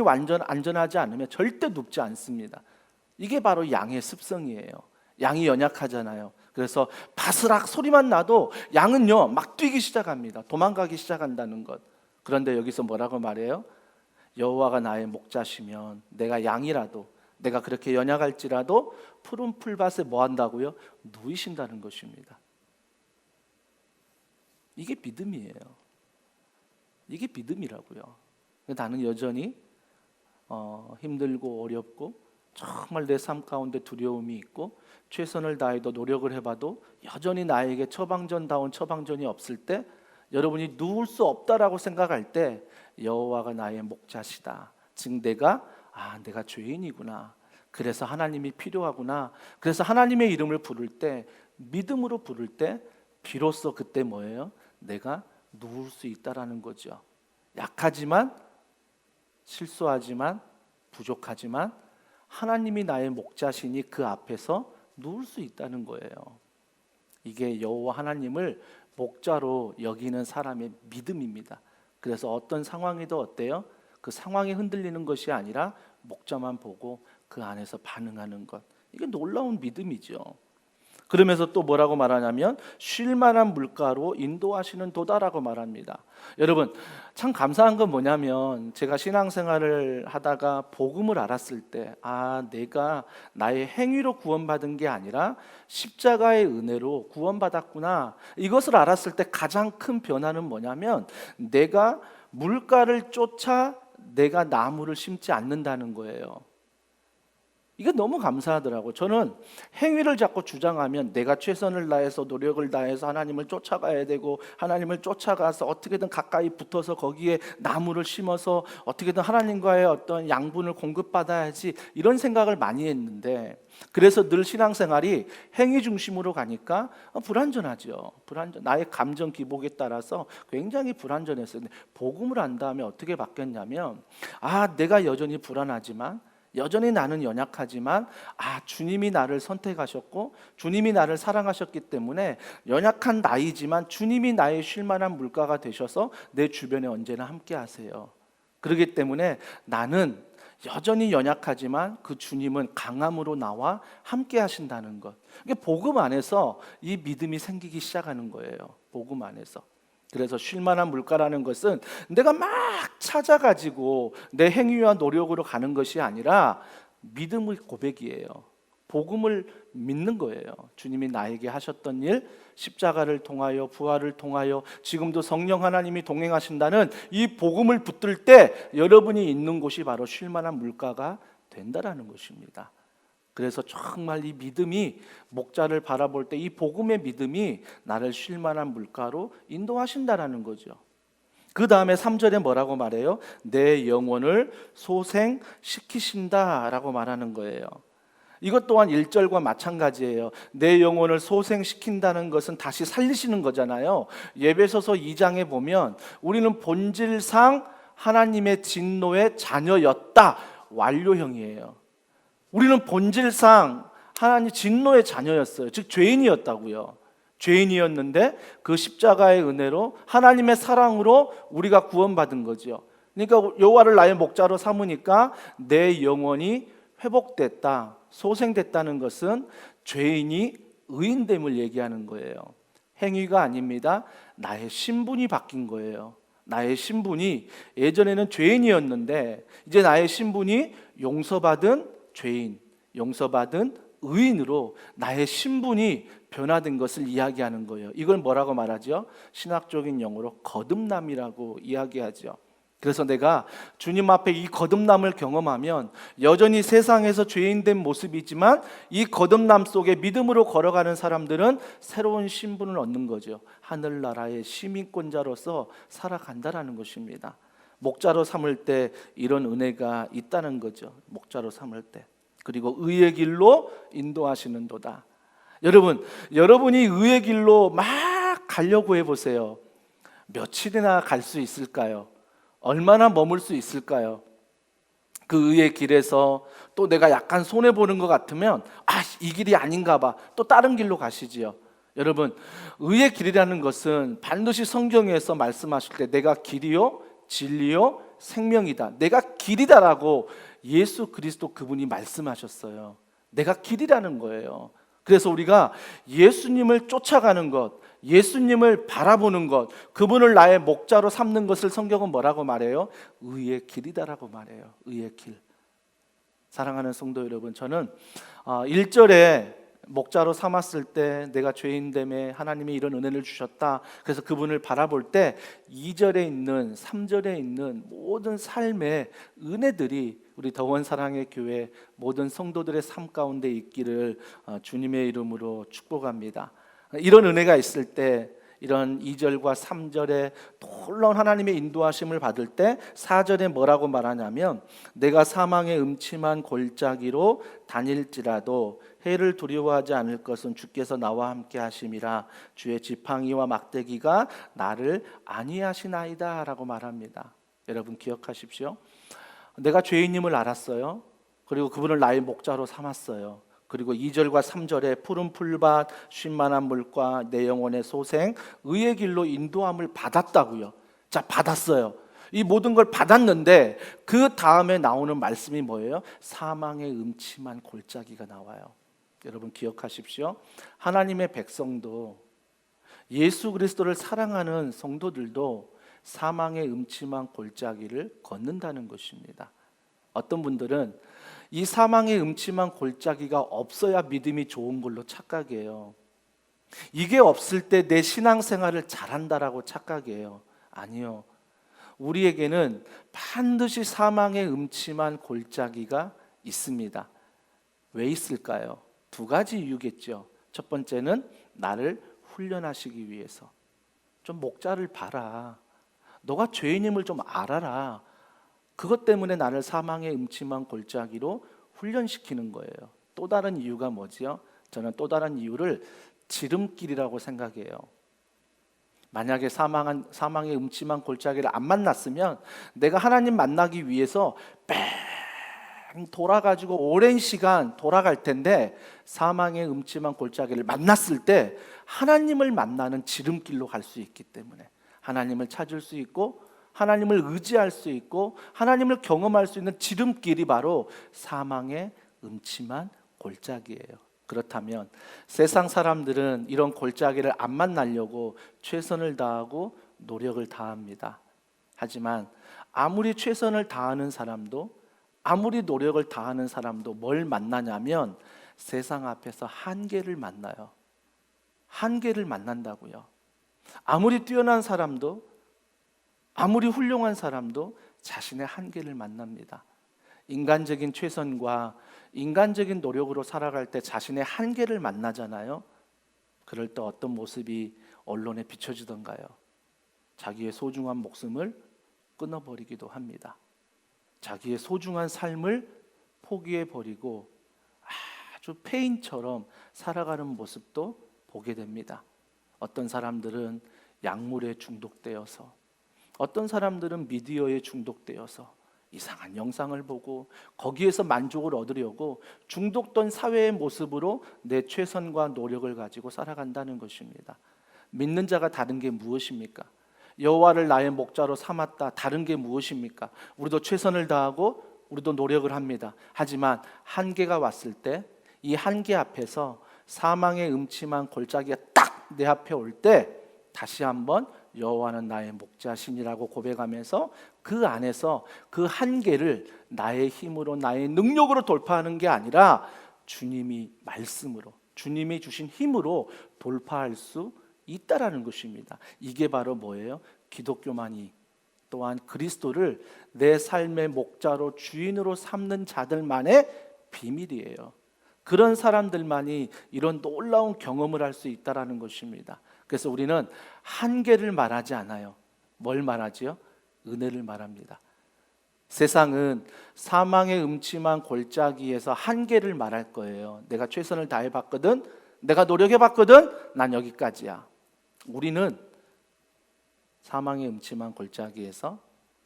완전 안전하지 않으면 절대 눕지 않습니다. 이게 바로 양의 습성이에요. 양이 연약하잖아요. 그래서 바스락 소리만 나도 양은요 막 뛰기 시작합니다. 도망가기 시작한다는 것. 그런데 여기서 뭐라고 말해요? 여호와가 나의 목자시면 내가 양이라도, 내가 그렇게 연약할지라도 푸른 풀밭에 뭐 한다고요? 누이신다는 것입니다. 이게 믿음이에요. 이게 믿음이라고요. 나는 여전히 힘들고 어렵고 정말 내 삶 가운데 두려움이 있고 최선을 다해도 노력을 해봐도 여전히 나에게 처방전다운 처방전이 없을 때, 여러분이 누울 수 없다라고 생각할 때 여호와가 나의 목자시다. 즉 내가 죄인이구나. 그래서 하나님이 필요하구나. 그래서 하나님의 이름을 부를 때, 믿음으로 부를 때 비로소 그때 뭐예요? 내가 누울 수 있다라는 거죠. 약하지만, 실수하지만, 부족하지만 하나님이 나의 목자시니 그 앞에서 누울 수 있다는 거예요. 이게 여호와 하나님을 목자로 여기는 사람의 믿음입니다. 그래서 어떤 상황이도 어때요? 그 상황이 흔들리는 것이 아니라 목자만 보고 그 안에서 반응하는 것. 이게 놀라운 믿음이죠. 그러면서 또 뭐라고 말하냐면 쉴만한 물가로 인도하시는 도다라고 말합니다. 여러분, 참 감사한 건 뭐냐면 제가 신앙생활을 하다가 복음을 알았을 때 내가 나의 행위로 구원받은 게 아니라 십자가의 은혜로 구원받았구나. 이것을 알았을 때 가장 큰 변화는 뭐냐면 내가 물가를 쫓아 내가 나무를 심지 않는다는 거예요. 이게 너무 감사하더라고요. 저는 행위를 자꾸 주장하면 내가 최선을 다해서 노력을 다해서 하나님을 쫓아가야 되고 하나님을 쫓아가서 어떻게든 가까이 붙어서 거기에 나무를 심어서 어떻게든 하나님과의 어떤 양분을 공급받아야지, 이런 생각을 많이 했는데, 그래서 늘 신앙생활이 행위 중심으로 가니까 불완전하죠. 나의 감정 기복에 따라서 굉장히 불완전했어요. 근데 복음을 안 다음에 어떻게 바뀌었냐면 내가 여전히 불안하지만, 여전히 나는 연약하지만 주님이 나를 선택하셨고 주님이 나를 사랑하셨기 때문에 연약한 나이지만 주님이 나의 쉴만한 물가가 되셔서 내 주변에 언제나 함께 하세요. 그렇기 때문에 나는 여전히 연약하지만 그 주님은 강함으로 나와 함께 하신다는 것. 이게 복음 안에서 이 믿음이 생기기 시작하는 거예요. 복음 안에서. 그래서 쉴만한 물가라는 것은 내가 막 찾아가지고 내 행위와 노력으로 가는 것이 아니라 믿음의 고백이에요. 복음을 믿는 거예요. 주님이 나에게 하셨던 일, 십자가를 통하여 부활을 통하여 지금도 성령 하나님이 동행하신다는 이 복음을 붙들 때 여러분이 있는 곳이 바로 쉴만한 물가가 된다라는 것입니다. 그래서 정말 이 믿음이, 목자를 바라볼 때 이 복음의 믿음이 나를 쉴만한 물가로 인도하신다라는 거죠. 그 다음에 3절에 뭐라고 말해요? 내 영혼을 소생시키신다라고 말하는 거예요. 이것 또한 1절과 마찬가지예요. 내 영혼을 소생시킨다는 것은 다시 살리시는 거잖아요. 에베소서 2장에 보면 우리는 본질상 하나님의 진노의 자녀였다, 완료형이에요. 우리는 본질상 하나님 진노의 자녀였어요. 즉 죄인이었다고요. 죄인이었는데 그 십자가의 은혜로 하나님의 사랑으로 우리가 구원받은 거죠. 그러니까 여호와를 나의 목자로 삼으니까 내 영혼이 회복됐다, 소생됐다는 것은 죄인이 의인됨을 얘기하는 거예요. 행위가 아닙니다. 나의 신분이 바뀐 거예요. 나의 신분이 예전에는 죄인이었는데 이제 나의 신분이 용서받은 죄인, 용서받은 의인으로 나의 신분이 변화된 것을 이야기하는 거예요. 이걸 뭐라고 말하죠? 신학적인 용어로 거듭남이라고 이야기하죠. 그래서 내가 주님 앞에 이 거듭남을 경험하면 여전히 세상에서 죄인된 모습이지만 이 거듭남 속에 믿음으로 걸어가는 사람들은 새로운 신분을 얻는 거죠. 하늘나라의 시민권자로서 살아간다라는 것입니다. 목자로 삼을 때 이런 은혜가 있다는 거죠. 목자로 삼을 때. 그리고 의의 길로 인도하시는 도다. 여러분이 의의 길로 막 가려고 해보세요. 며칠이나 갈 수 있을까요? 얼마나 머물 수 있을까요? 그 의의 길에서 또 내가 약간 손해보는 것 같으면 이 길이 아닌가 봐, 또 다른 길로 가시지요. 여러분, 의의 길이라는 것은 반드시 성경에서 말씀하실 때 내가 길이요 진리요 생명이다, 내가 길이다라고 예수 그리스도 그분이 말씀하셨어요. 내가 길이라는 거예요. 그래서 우리가 예수님을 쫓아가는 것, 예수님을 바라보는 것, 그분을 나의 목자로 삼는 것을 성경은 뭐라고 말해요? 의의 길이다라고 말해요. 의의 길. 사랑하는 성도 여러분, 저는 1절에 목자로 삼았을 때 내가 죄인됨에 하나님이 이런 은혜를 주셨다. 그래서 그분을 바라볼 때 2절에 있는 3절에 있는 모든 삶의 은혜들이 우리 더원 사랑의 교회 모든 성도들의 삶 가운데 있기를 주님의 이름으로 축복합니다. 이런 은혜가 있을 때 이런 2절과 3절에 놀라운 하나님의 인도하심을 받을 때 4절에 뭐라고 말하냐면 내가 사망의 음침한 골짜기로 다닐지라도 해를 두려워하지 않을 것은 주께서 나와 함께 하심이라 주의 지팡이와 막대기가 나를 안위하시나이다 라고 말합니다. 여러분 기억하십시오. 내가 죄인임을 알았어요. 그리고 그분을 나의 목자로 삼았어요. 그리고 2절과 3절에 푸른 풀밭 쉴만한 물과 내 영혼의 소생 의의 길로 인도함을 받았다고요. 자, 받았어요. 이 모든 걸 받았는데 그 다음에 나오는 말씀이 뭐예요? 사망의 음침한 골짜기가 나와요. 여러분 기억하십시오. 하나님의 백성도 예수 그리스도를 사랑하는 성도들도 사망의 음침한 골짜기를 걷는다는 것입니다. 어떤 분들은 이 사망의 음침한 골짜기가 없어야 믿음이 좋은 걸로 착각해요. 이게 없을 때 내 신앙생활을 잘한다라고 착각해요. 아니요. 우리에게는 반드시 사망의 음침한 골짜기가 있습니다. 왜 있을까요? 두 가지 이유겠죠. 첫 번째는 나를 훈련하시기 위해서. 좀 목자를 봐라. 너가 죄인임을 좀 알아라. 그것 때문에 나를 사망의 음침한 골짜기로 훈련시키는 거예요. 또 다른 이유가 뭐지요? 저는 또 다른 이유를 지름길이라고 생각해요. 만약에 사망의 음침한 골짜기를 안 만났으면 내가 하나님 만나기 위해서 뺑 돌아가지고 오랜 시간 돌아갈 텐데 사망의 음침한 골짜기를 만났을 때 하나님을 만나는 지름길로 갈 수 있기 때문에 하나님을 찾을 수 있고 하나님을 의지할 수 있고 하나님을 경험할 수 있는 지름길이 바로 사망의 음침한 골짜기예요. 그렇다면 세상 사람들은 이런 골짜기를 안 만나려고 최선을 다하고 노력을 다합니다. 하지만 아무리 최선을 다하는 사람도 아무리 노력을 다하는 사람도 뭘 만나냐면 세상 앞에서 한계를 만나요. 한계를 만난다고요. 아무리 뛰어난 사람도 아무리 훌륭한 사람도 자신의 한계를 만납니다. 인간적인 최선과 인간적인 노력으로 살아갈 때 자신의 한계를 만나잖아요. 그럴 때 어떤 모습이 언론에 비춰지던가요? 자기의 소중한 목숨을 끊어버리기도 합니다. 자기의 소중한 삶을 포기해버리고 아주 폐인처럼 살아가는 모습도 보게 됩니다. 어떤 사람들은 약물에 중독되어서 어떤 사람들은 미디어에 중독되어서 이상한 영상을 보고 거기에서 만족을 얻으려고 중독된 사회의 모습으로 내 최선과 노력을 가지고 살아간다는 것입니다. 믿는 자가 다른 게 무엇입니까? 여호와를 나의 목자로 삼았다. 다른 게 무엇입니까? 우리도 최선을 다하고 우리도 노력을 합니다. 하지만 한계가 왔을 때 이 한계 앞에서 사망의 음침한 골짜기가 딱 내 앞에 올 때 다시 한번 여호와는 나의 목자신이라고 고백하면서 그 안에서 그 한계를 나의 힘으로 나의 능력으로 돌파하는 게 아니라 주님이 말씀으로 주님이 주신 힘으로 돌파할 수 있다라는 것입니다. 이게 바로 뭐예요? 기독교만이 또한 그리스도를 내 삶의 목자로 주인으로 삼는 자들만의 비밀이에요. 그런 사람들만이 이런 놀라운 경험을 할 수 있다라는 것입니다. 그래서 우리는 한계를 말하지 않아요. 뭘 말하지요? 은혜를 말합니다. 세상은 사망의 음침한 골짜기에서 한계를 말할 거예요. 내가 최선을 다해봤거든, 내가 노력해봤거든, 난 여기까지야. 우리는 사망의 음침한 골짜기에서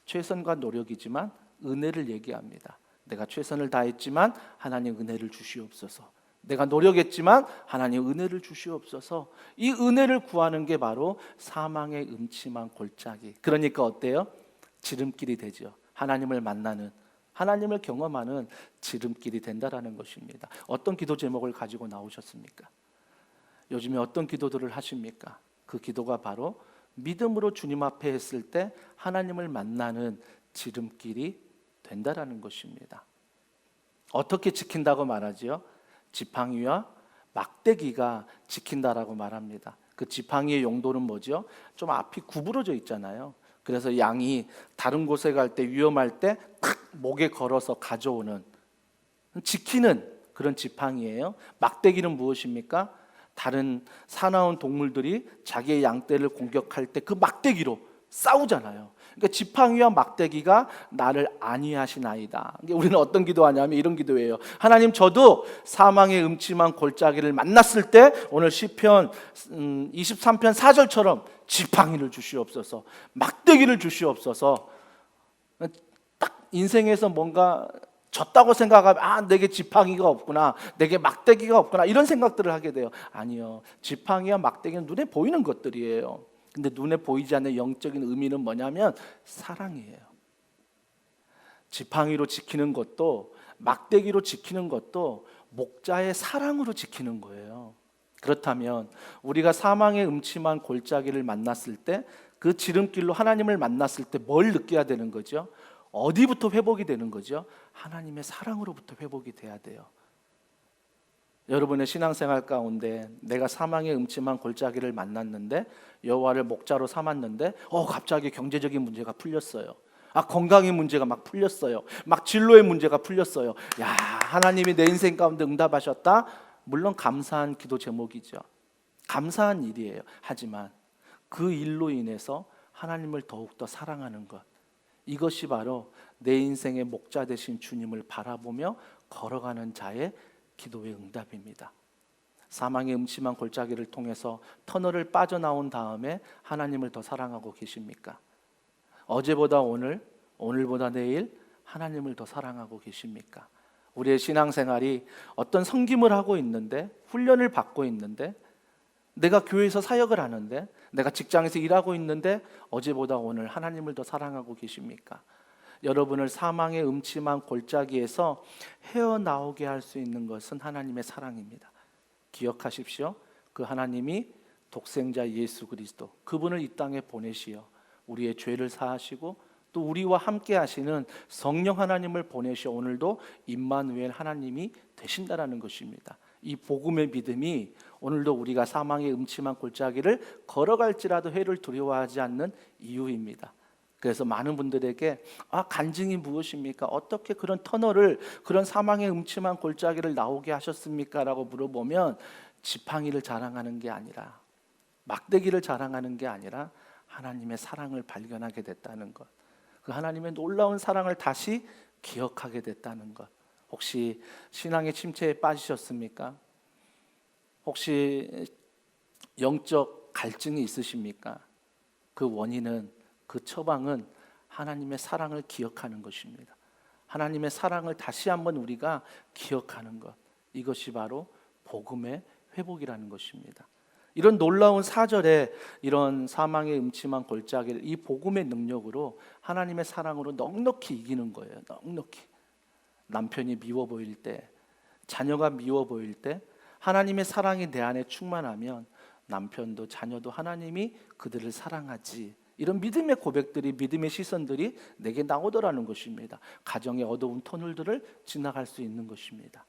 최선과 노력이지만 은혜를 얘기합니다. 내가 최선을 다했지만 하나님 은혜를 주시옵소서. 내가 노력했지만 하나님 은혜를 주시옵소서. 이 은혜를 구하는 게 바로 사망의 음침한 골짜기. 그러니까 어때요? 지름길이 되죠. 하나님을 만나는, 하나님을 경험하는 지름길이 된다라는 것입니다. 어떤 기도 제목을 가지고 나오셨습니까? 요즘에 어떤 기도들을 하십니까? 그 기도가 바로 믿음으로 주님 앞에 했을 때 하나님을 만나는 지름길이 된다라는 것입니다. 어떻게 지킨다고 말하지요? 지팡이와 막대기가 지킨다라고 말합니다. 그 지팡이의 용도는 뭐죠? 좀 앞이 구부러져 있잖아요. 그래서 양이 다른 곳에 갈 때 위험할 때 탁 목에 걸어서 가져오는, 지키는 그런 지팡이예요. 막대기는 무엇입니까? 다른 사나운 동물들이 자기의 양떼를 공격할 때 그 막대기로 싸우잖아요. 그러니까 지팡이와 막대기가 나를 안위하시나이다. 우리는 어떤 기도하냐면 이런 기도예요. 하나님, 저도 사망의 음침한 골짜기를 만났을 때 오늘 시편 23편 4절처럼 지팡이를 주시옵소서, 막대기를 주시옵소서. 딱 인생에서 뭔가 졌다고 생각하면 내게 지팡이가 없구나, 내게 막대기가 없구나, 이런 생각들을 하게 돼요. 아니요, 지팡이와 막대기는 눈에 보이는 것들이에요. 근데 눈에 보이지 않는 영적인 의미는 뭐냐면 사랑이에요. 지팡이로 지키는 것도 막대기로 지키는 것도 목자의 사랑으로 지키는 거예요. 그렇다면 우리가 사망의 음침한 골짜기를 만났을 때, 그 지름길로 하나님을 만났을 때 뭘 느껴야 되는 거죠? 어디부터 회복이 되는 거죠? 하나님의 사랑으로부터 회복이 돼야 돼요. 여러분의 신앙생활 가운데 내가 사망의 음침한 골짜기를 만났는데, 여호와를 목자로 삼았는데 갑자기 경제적인 문제가 풀렸어요. 건강의 문제가 막 풀렸어요. 막 진로의 문제가 풀렸어요. 하나님이 내 인생 가운데 응답하셨다. 물론 감사한 기도 제목이죠. 감사한 일이에요. 하지만 그 일로 인해서 하나님을 더욱더 사랑하는 것, 이것이 바로 내 인생의 목자 되신 주님을 바라보며 걸어가는 자의 기도의 응답입니다. 사망의 음침한 골짜기를 통해서 터널을 빠져나온 다음에 하나님을 더 사랑하고 계십니까? 어제보다 오늘, 오늘보다 내일 하나님을 더 사랑하고 계십니까? 우리의 신앙생활이 어떤 섬김을 하고 있는데, 훈련을 받고 있는데, 내가 교회에서 사역을 하는데, 내가 직장에서 일하고 있는데 어제보다 오늘 하나님을 더 사랑하고 계십니까? 여러분을 사망의 음침한 골짜기에서 헤어나오게 할 수 있는 것은 하나님의 사랑입니다. 기억하십시오. 그 하나님이 독생자 예수 그리스도, 그분을 이 땅에 보내시어 우리의 죄를 사하시고 또 우리와 함께 하시는 성령 하나님을 보내시어 오늘도 임마누엘 하나님이 되신다라는 것입니다. 이 복음의 믿음이 오늘도 우리가 사망의 음침한 골짜기를 걸어갈지라도 해를 두려워하지 않는 이유입니다. 그래서 많은 분들에게 간증이 무엇입니까? 어떻게 그런 터널을, 그런 사망의 음침한 골짜기를 나오게 하셨습니까? 라고 물어보면 지팡이를 자랑하는 게 아니라, 막대기를 자랑하는 게 아니라 하나님의 사랑을 발견하게 됐다는 것, 그 하나님의 놀라운 사랑을 다시 기억하게 됐다는 것. 혹시 신앙의 침체에 빠지셨습니까? 혹시 영적 갈증이 있으십니까? 그 원인은, 그 처방은 하나님의 사랑을 기억하는 것입니다. 하나님의 사랑을 다시 한번 우리가 기억하는 것, 이것이 바로 복음의 회복이라는 것입니다. 이런 놀라운 4절에 이런 사망의 음침한 골짜기를 이 복음의 능력으로, 하나님의 사랑으로 넉넉히 이기는 거예요. 넉넉히. 남편이 미워 보일 때, 자녀가 미워 보일 때 하나님의 사랑이 내 안에 충만하면 남편도 자녀도 하나님이 그들을 사랑하지, 이런 믿음의 고백들이, 믿음의 시선들이 내게 나오더라는 것입니다. 가정의 어두운 터널들을 지나갈 수 있는 것입니다.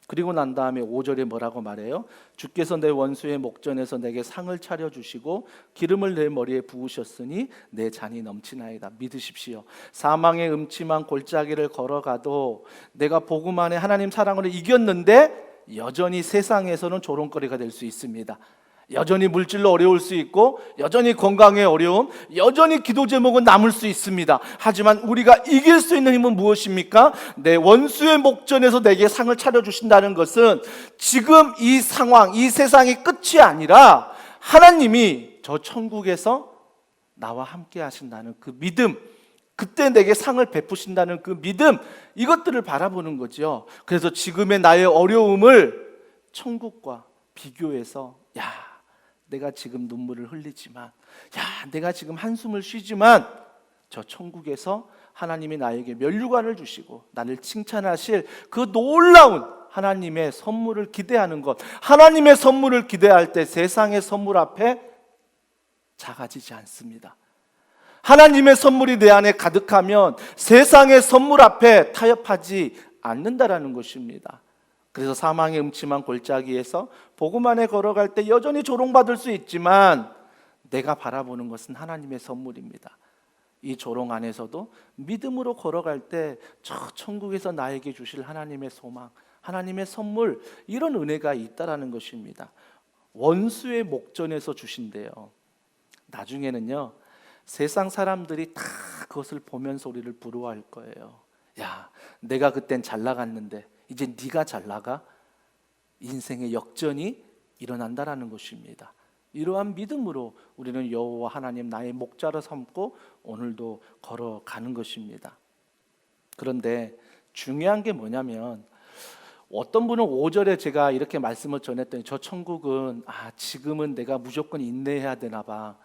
그리고 난 다음에 5절에 뭐라고 말해요? 주께서 내 원수의 목전에서 내게 상을 차려주시고 기름을 내 머리에 부으셨으니 내 잔이 넘치나이다. 믿으십시오. 사망의 음침한 골짜기를 걸어가도 내가 복음 안에 하나님 사랑으로 이겼는데 여전히 세상에서는 조롱거리가 될 수 있습니다. 여전히 물질로 어려울 수 있고, 여전히 건강의 어려움, 여전히 기도 제목은 남을 수 있습니다. 하지만 우리가 이길 수 있는 힘은 무엇입니까? 내 원수의 목전에서 내게 상을 차려주신다는 것은 지금 이 상황, 이 세상이 끝이 아니라 하나님이 저 천국에서 나와 함께 하신다는 그 믿음, 그때 내게 상을 베푸신다는 그 믿음, 이것들을 바라보는 거죠. 그래서 지금의 나의 어려움을 천국과 비교해서, 내가 지금 눈물을 흘리지만, 내가 지금 한숨을 쉬지만 저 천국에서 하나님이 나에게 면류관을 주시고 나를 칭찬하실 그 놀라운 하나님의 선물을 기대하는 것, 하나님의 선물을 기대할 때 세상의 선물 앞에 작아지지 않습니다. 하나님의 선물이 내 안에 가득하면 세상의 선물 앞에 타협하지 않는다라는 것입니다. 그래서 사망의 음침한 골짜기에서 복음 안에 걸어갈 때 여전히 조롱받을 수 있지만 내가 바라보는 것은 하나님의 선물입니다. 이 조롱 안에서도 믿음으로 걸어갈 때 저 천국에서 나에게 주실 하나님의 소망, 하나님의 선물, 이런 은혜가 있다라는 것입니다. 원수의 목전에서 주신대요. 나중에는요, 세상 사람들이 다 그것을 보면서 우리를 부러워할 거예요. 야, 내가 그땐 잘 나갔는데 이제 네가 잘 나가? 인생의 역전이 일어난다라는 것입니다. 이러한 믿음으로 우리는 여호와 하나님 나의 목자로 삼고 오늘도 걸어가는 것입니다. 그런데 중요한 게 뭐냐면, 어떤 분은 5절에 제가 이렇게 말씀을 전했더니 저 천국은 지금은 내가 무조건 인내해야 되나 봐.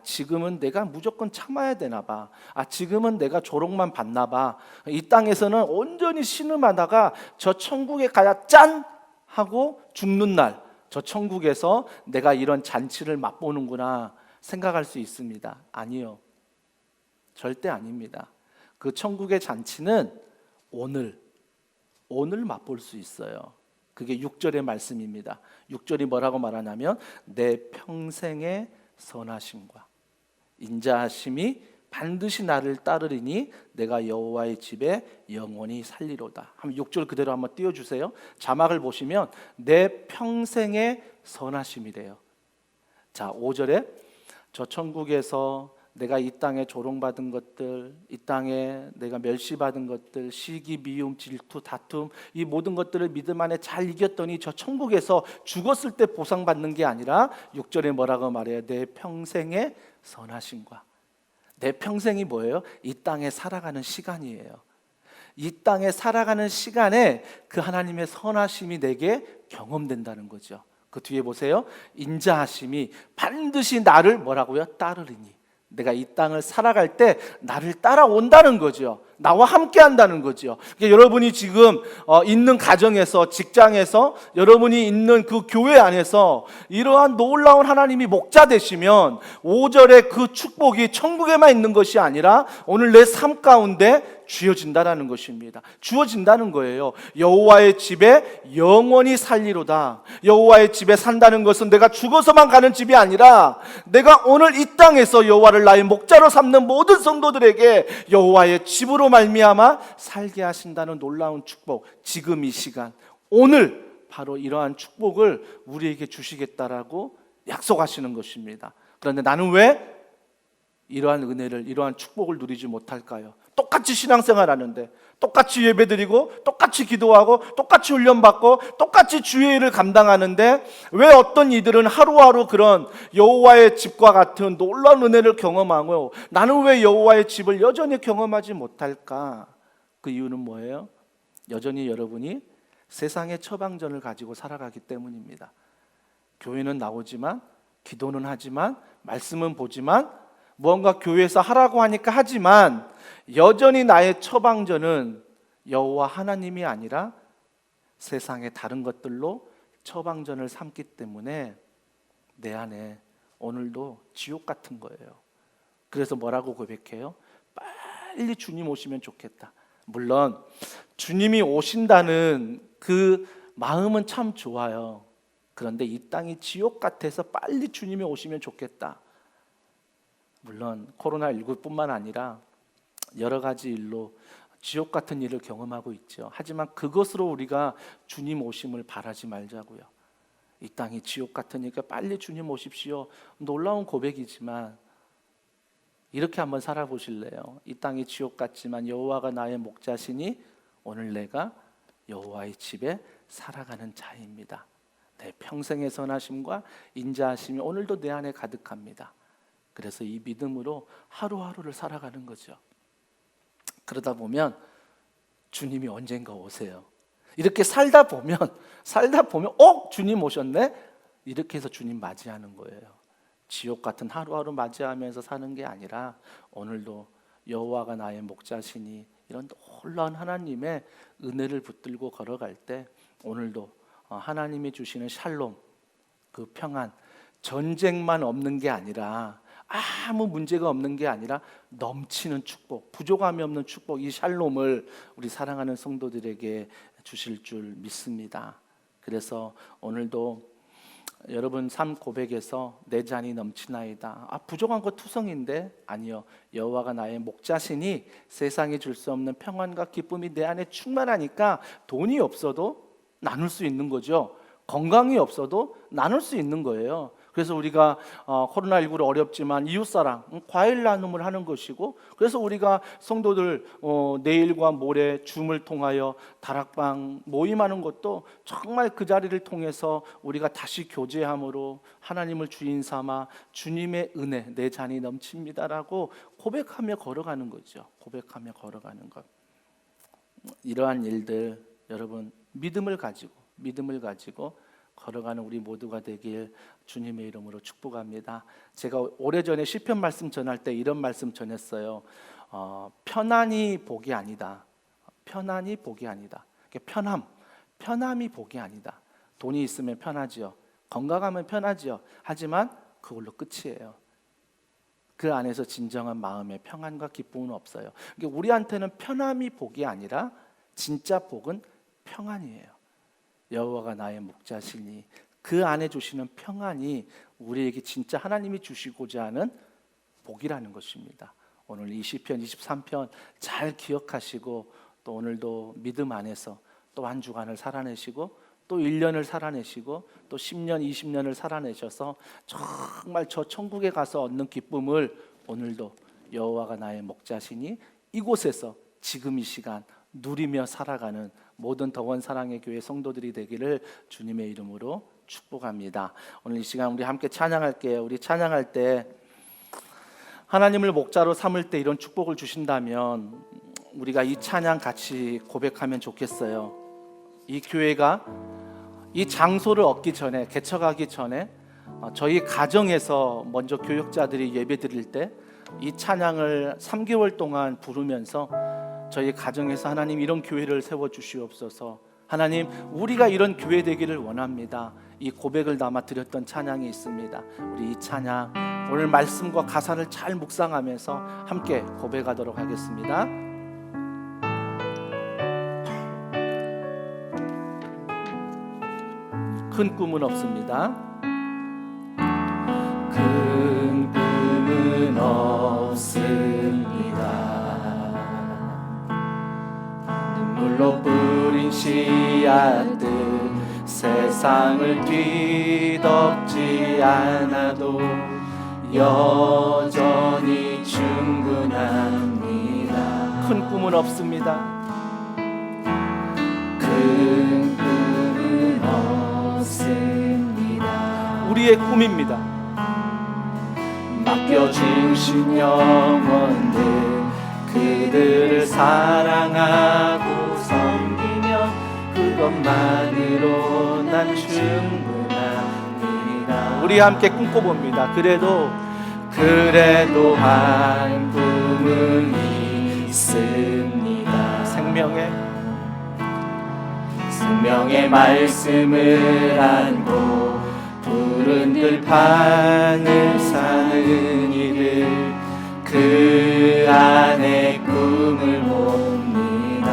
지금은 내가 무조건 참아야 되나 봐. 지금은 내가 조롱만 받나 봐. 이 땅에서는 온전히 신음하다가 저 천국에 가야 짠! 하고 죽는 날, 저 천국에서 내가 이런 잔치를 맛보는구나 생각할 수 있습니다. 아니요, 절대 아닙니다. 그 천국의 잔치는 오늘 맛볼 수 있어요. 그게 6절의 말씀입니다. 6절이 뭐라고 말하냐면 내 평생의 선하심과 인자하심이 반드시 나를 따르리니 내가 여호와의 집에 영원히 살리로다. 한번 6절 그대로 한번 띄워주세요. 자막을 보시면 내 평생의 선하심이래요. 자, 5절에 저 천국에서 내가 이 땅에 조롱받은 것들, 이 땅에 내가 멸시받은 것들, 시기, 미움, 질투, 다툼, 이 모든 것들을 믿음 안에 잘 이겼더니 저 천국에서 죽었을 때 보상받는 게 아니라 6절에 뭐라고 말해요? 내 평생의 선하심과. 내 평생이 뭐예요? 이 땅에 살아가는 시간이에요. 이 땅에 살아가는 시간에 그 하나님의 선하심이 내게 경험된다는 거죠. 그 뒤에 보세요. 인자하심이 반드시 나를 뭐라고요? 따르리니. 내가 이 땅을 살아갈 때 나를 따라온다는 거죠. 나와 함께 한다는 거죠. 그러니까 여러분이 지금 있는 가정에서, 직장에서, 여러분이 있는 그 교회 안에서 이러한 놀라운 하나님이 목자 되시면 5절의 그 축복이 천국에만 있는 것이 아니라 오늘 내 삶 가운데 주어진다는 것입니다. 주어진다는 거예요. 여호와의 집에 영원히 살리로다. 여호와의 집에 산다는 것은 내가 죽어서만 가는 집이 아니라 내가 오늘 이 땅에서 여호와를 나의 목자로 삼는 모든 성도들에게 여호와의 집으로 말미암아 살게 하신다는 놀라운 축복. 지금 이 시간, 오늘 바로 이러한 축복을 우리에게 주시겠다라고 약속하시는 것입니다. 그런데 나는 왜 이러한 은혜를, 이러한 축복을 누리지 못할까요? 똑같이 신앙생활 하는데, 똑같이 예배드리고, 똑같이 기도하고, 똑같이 훈련받고, 똑같이 주의 일을 감당하는데 왜 어떤 이들은 하루하루 그런 여호와의 집과 같은 놀라운 은혜를 경험하고 나는 왜 여호와의 집을 여전히 경험하지 못할까? 그 이유는 뭐예요? 여전히 여러분이 세상의 처방전을 가지고 살아가기 때문입니다. 교회는 나오지만, 기도는 하지만, 말씀은 보지만, 무언가 교회에서 하라고 하니까 하지만 여전히 나의 처방전은 여호와 하나님이 아니라 세상의 다른 것들로 처방전을 삼기 때문에 내 안에 오늘도 지옥 같은 거예요. 그래서 뭐라고 고백해요? 빨리 주님 오시면 좋겠다. 물론 주님이 오신다는 그 마음은 참 좋아요. 그런데 이 땅이 지옥 같아서 빨리 주님이 오시면 좋겠다. 물론 코로나19뿐만 아니라 여러 가지 일로 지옥 같은 일을 경험하고 있죠. 하지만 그것으로 우리가 주님 오심을 바라지 말자고요. 이 땅이 지옥 같으니까 빨리 주님 오십시오. 놀라운 고백이지만 이렇게 한번 살아보실래요? 이 땅이 지옥 같지만 여호와가 나의 목자시니 오늘 내가 여호와의 집에 살아가는 자입니다. 내 평생의 선하심과 인자하심이 오늘도 내 안에 가득합니다. 그래서 이 믿음으로 하루하루를 살아가는 거죠. 그러다 보면 주님이 언젠가 오세요. 이렇게 살다 보면 주님 오셨네? 이렇게 해서 주님 맞이하는 거예요. 지옥 같은 하루하루 맞이하면서 사는 게 아니라 오늘도 여호와가 나의 목자시니 이런 놀라운 하나님의 은혜를 붙들고 걸어갈 때 오늘도 하나님이 주시는 샬롬, 그 평안, 전쟁만 없는 게 아니라 아무 문제가 없는 게 아니라 넘치는 축복, 부족함이 없는 축복, 이 샬롬을 우리 사랑하는 성도들에게 주실 줄 믿습니다. 그래서 오늘도 여러분 삶 고백에서 내 잔이 넘치나이다. 부족한 거 투성인데 아니요. 여호와가 나의 목자시니 세상이 줄 수 없는 평안과 기쁨이 내 안에 충만하니까 돈이 없어도 나눌 수 있는 거죠. 건강이 없어도 나눌 수 있는 거예요. 그래서 우리가 코로나19로 어렵지만 이웃사랑, 과일 나눔을 하는 것이고, 그래서 우리가 성도들 내일과 모레 줌을 통하여 다락방 모임하는 것도 정말 그 자리를 통해서 우리가 다시 교제함으로 하나님을 주인 삼아 주님의 은혜 내 잔이 넘칩니다라고 고백하며 걸어가는 거죠. 고백하며 걸어가는 것. 이러한 일들 여러분 믿음을 가지고 걸어가는 우리 모두가 되길 주님의 이름으로 축복합니다. 제가 오래전에 시편 말씀 전할 때 이런 말씀 전했어요. 편안이 복이 아니다. 편안이 복이 아니다. 편함이 복이 아니다. 돈이 있으면 편하지요. 건강하면 편하지요. 하지만 그걸로 끝이에요. 그 안에서 진정한 마음의 평안과 기쁨은 없어요. 그러니까 우리한테는 편함이 복이 아니라 진짜 복은 평안이에요. 여호와가 나의 목자시니 그 안에 주시는 평안이 우리에게 진짜 하나님이 주시고자 하는 복이라는 것입니다. 오늘 이 시편 23편 잘 기억하시고 또 오늘도 믿음 안에서 또 한 주간을 살아내시고 또 1년을 살아내시고 또 10년, 20년을 살아내셔서 정말 저 천국에 가서 얻는 기쁨을 오늘도 여호와가 나의 목자시니 이곳에서 지금 이 시간 누리며 살아가는 모든 더원 사랑의 교회 성도들이 되기를 주님의 이름으로 축복합니다. 오늘 이 시간 우리 함께 찬양할게요. 우리 찬양할 때 하나님을 목자로 삼을 때 이런 축복을 주신다면 우리가 이 찬양 같이 고백하면 좋겠어요. 이 교회가 이 장소를 얻기 전에, 개척하기 전에 저희 가정에서 먼저 교역자들이 예배 드릴 때 이 찬양을 3개월 동안 부르면서 저희 가정에서 하나님 이런 교회를 세워주시옵소서, 하나님 우리가 이런 교회 되기를 원합니다, 이 고백을 담아 드렸던 찬양이 있습니다. 우리 이 찬양 오늘 말씀과 가사를 잘 묵상하면서 함께 고백하도록 하겠습니다. 큰 꿈은 없습니다. 큰 꿈은 없습니다. 눈물로 뿌린 씨앗들 세상을 뒤덮지 않아도 여전히 충분합니다. 큰 꿈은 없습니다. 큰 꿈은 없습니다. 우리의 꿈입니다. 맡겨주신 영혼들 그들을 사랑하고 섬기며 그것만으로 난 충분합니다. 우리 함께 꿈꿔봅니다. 그래도 한 꿈은 있습니다. 생명의 말씀을 안고 푸른 들판을 사는 이들 그 안에 꿈을 봅니다.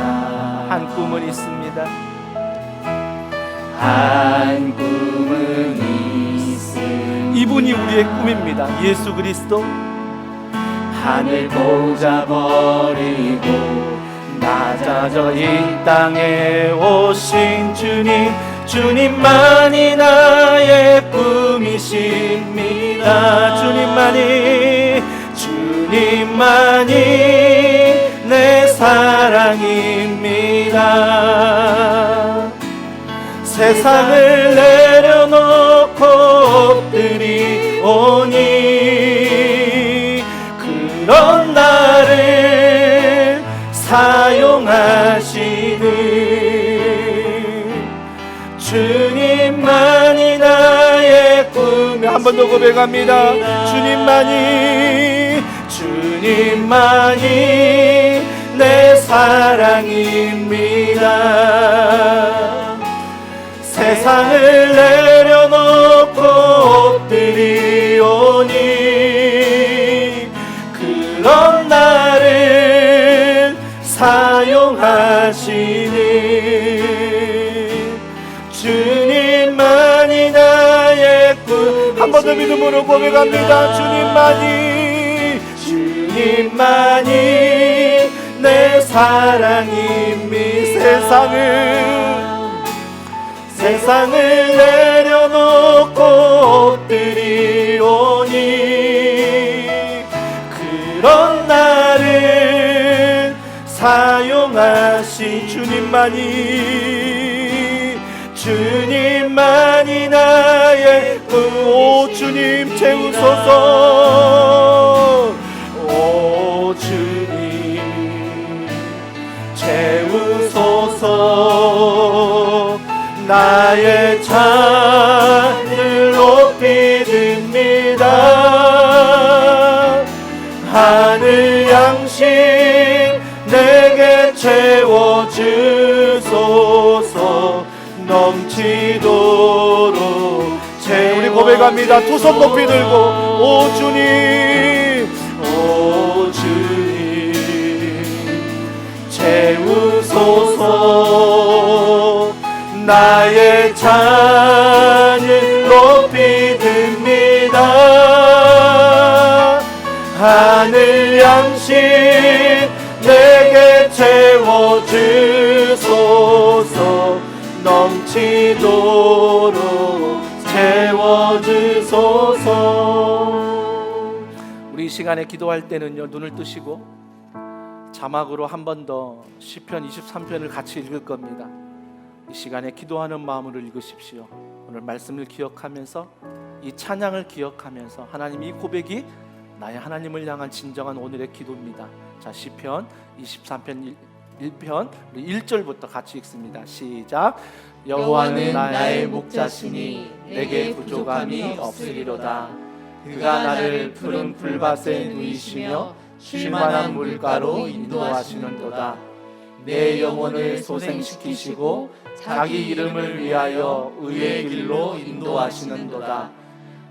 한 꿈은 있습니다. 한 꿈은 있습니다. 이분이 우리의 꿈입니다. 예수 그리스도. 하늘 보자 버리고 낮아져 이 땅에 오신 주님만이 나의 꿈이십니다. 주님만이 내 사랑입니다. 세상을 내려놓고 엎드리오니 그런 나를 사용하시는 주님만이 나의 꿈. 한 번 더 고백합니다. 주님만이 내 사랑입니다. 세상을 내려놓고 엎드리오니 믿음으로 고백합니다. 주님만이 내 사랑임이 세상을 내려놓고 엎드리오니 그런 나를 사용하신 주님만이 나의 오 주님 채우소서. 오 주님 채우소서. 나의 잔을 높이 듭니다. 하늘 양식 내게 채워주소서. 넘치도록 우리 고백합니다. 두 손 높이 들고 오 주님 채우소서. 나의 잔을 높이 듭니다. 하늘 양식 내게 채워주소서. 넘치도록 채워주소서. 우리 이 시간에 기도할 때는요, 눈을 뜨시고 자막으로 한 번 더 시편 23편을 같이 읽을 겁니다. 이 시간에 기도하는 마음으로 읽으십시오. 오늘 말씀을 기억하면서 이 찬양을 기억하면서 하나님, 이 고백이 나의 하나님을 향한 진정한 오늘의 기도입니다. 자, 시편 23편 1편 1절부터 같이 읽습니다. 시작. 여호와는 나의 목자시니 내게 부족함이 없으리로다. 그가 나를 푸른 풀밭에 누이시며 쉴만한 물가로 인도하시는도다. 내 영혼을 소생시키시고 자기 이름을 위하여 의의 길로 인도하시는도다.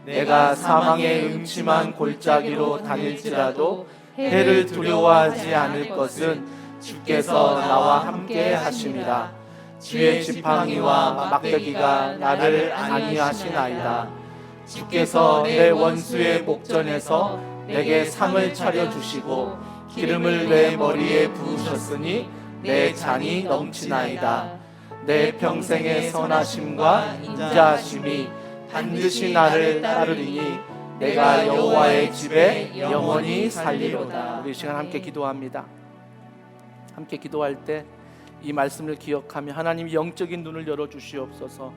내가 사망의 음침한 골짜기로 다닐지라도 해를 두려워하지 않을 것은 주께서 나와 함께 하심이라. 주의 지팡이와 막대기가 나를 안위하시나이다. 주께서 내 원수의 목전에서 내게 상을 차려주시고 기름을 내 머리에 부으셨으니 내 잔이 넘치나이다. 내 평생의 선하심과 인자하심이 반드시 나를 따르리니 내가 여호와의 집에 영원히 살리로다. 우리 시간 함께 기도합니다. 함께 기도할 때 이 말씀을 기억하며 하나님 영적인 눈을 열어주시옵소서.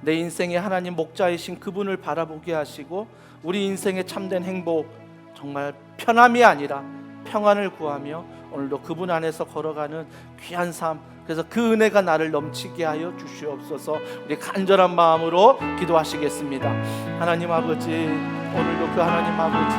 내 인생에 하나님 목자이신 그분을 바라보게 하시고 우리 인생의 참된 행복, 정말 편함이 아니라 평안을 구하며 오늘도 그분 안에서 걸어가는 귀한 삶, 그래서 그 은혜가 나를 넘치게 하여 주시옵소서. 우리 간절한 마음으로 기도하시겠습니다. 하나님 아버지, 오늘도 그 하나님 아버지,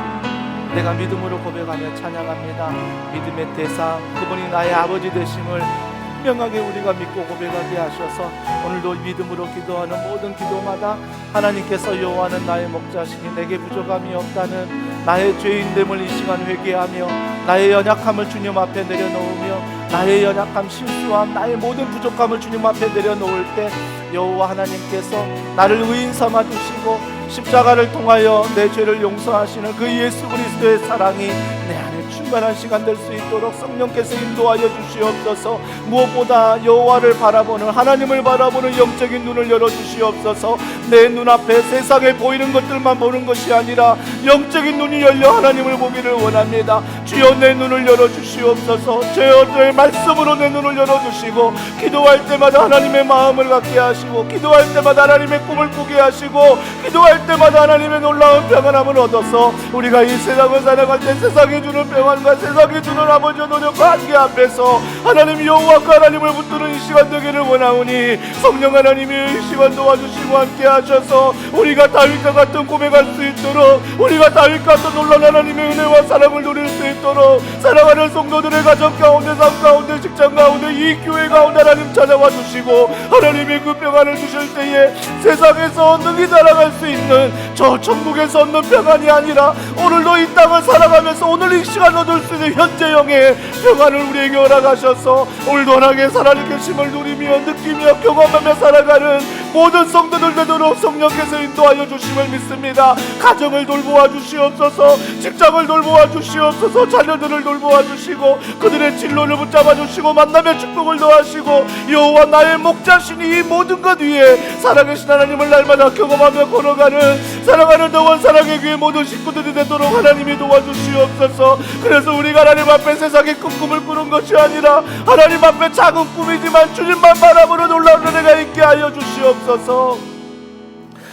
내가 믿음으로 고백하며 찬양합니다. 믿음의 대상, 그분이 나의 아버지 되심을 분명하게 우리가 믿고 고백하게 하셔서 오늘도 믿음으로 기도하는 모든 기도마다 하나님께서 여호와는 나의 목자시니 내게 부족함이 없다는 나의 죄인됨을 이 시간 회개하며 나의 연약함을 주님 앞에 내려놓으며 나의 연약함, 실수함, 나의 모든 부족함을 주님 앞에 내려놓을 때 여호와 하나님께서 나를 의인 삼아 주시고 십자가를 통하여 내 죄를 용서하시는 그 예수 그리스도의 사랑이 내 안에 충만한 시간 될 수 있도록 성령께서 인도하여 주시옵소서. 무엇보다 여호와를 바라보는, 하나님을 바라보는 영적인 눈을 열어주시옵소서. 내 눈앞에 세상에 보이는 것들만 보는 것이 아니라 영적인 눈이 열려 하나님을 보기를 원합니다. 주여 내 눈을 열어주시옵소서. 주여 내 말씀으로 내 눈을 열어주시고 기도할 때마다 하나님의 마음을 갖게 하시고 기도할 때마다 하나님의 꿈을 꾸게 하시고 기도할 때마다 하나님의 놀라운 평안함을 얻어서 우리가 이 세상을 살아갈 때 세상이 주는 평안과 세상이 주는 아버지의 노력과 한계 앞에서 하나님 여호와가 하나님을 붙드는 이 시간 되기를 원하오니 성령 하나님이 이 시간 도와주시고 함께 하셔서 우리가 다윗과 같은 고백할 수 있도록, 우리가 다윗과 같은 놀라운 하나님의 은혜와 사랑을 누릴 수 있도록, 사랑하는 성도들의 가정 가운데, 삶 가운데, 직장 가운데, 이 교회 가운데 하나님 찾아와 주시고 하나님의 그 평안을 주실 때에 세상에서 능히 살아갈 수 있는 저 천국에서 얻는 평안이 아니라 오늘도 이 땅을 살아가면서 오늘 이 시간 얻을 수 있는 현재형의 평안을 우리에게 허락하셔서 오늘도 하나님의 살아계신 계심을 누리며 느끼며 경험하며 살아가는 모든 성도들 되도록 성령께서 인도하여 주심을 믿습니다. 가정을 돌보아 주시옵소서, 직장을 돌보아 주시옵소서, 자녀들을 돌보아 주시고 그들의 진로를 붙잡아 주시고 만남의 축복을 더하시고 여호와 나의 목자시니 이 모든 것 위에 살아계신 하나님을 날마다 경험하며 걸어가는 사랑하는 동원 사랑의 교회 모든 식구들이 되도록 하나님이 도와주시옵소서. 그래서 우리가 하나님 앞에 세상에 큰 꿈을 꾸는 것이 아니라 하나님 앞에 작은 꿈이지만 주님만 바라보는 놀라운 은혜가 있게 하여 주시옵소서.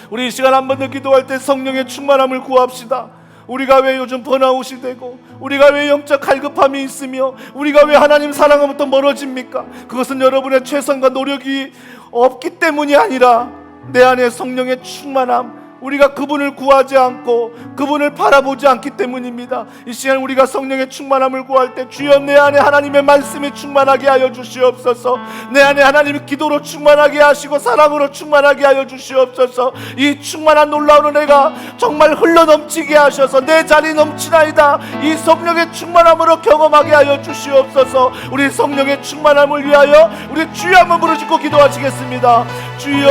우리 이 시간 한 번 더 기도할 때 성령의 충만함을 구합시다. 우리가 왜 요즘 번아웃이 되고 우리가 왜 영적 갈급함이 있으며 우리가 왜 하나님 사랑으로부터 멀어집니까? 그것은 여러분의 최선과 노력이 없기 때문이 아니라 내 안에 성령의 충만함, 우리가 그분을 구하지 않고 그분을 바라보지 않기 때문입니다. 이 시간 우리가 성령의 충만함을 구할 때 주여 내 안에 하나님의 말씀이 충만하게 하여 주시옵소서. 내 안에 하나님의 기도로 충만하게 하시고 사랑으로 충만하게 하여 주시옵소서. 이 충만한 놀라운 은혜가 정말 흘러넘치게 하셔서 내 자리 넘치나이다 이 성령의 충만함으로 경험하게 하여 주시옵소서. 우리 성령의 충만함을 위하여 우리 주여 한번 부르짖고 기도하시겠습니다. 주여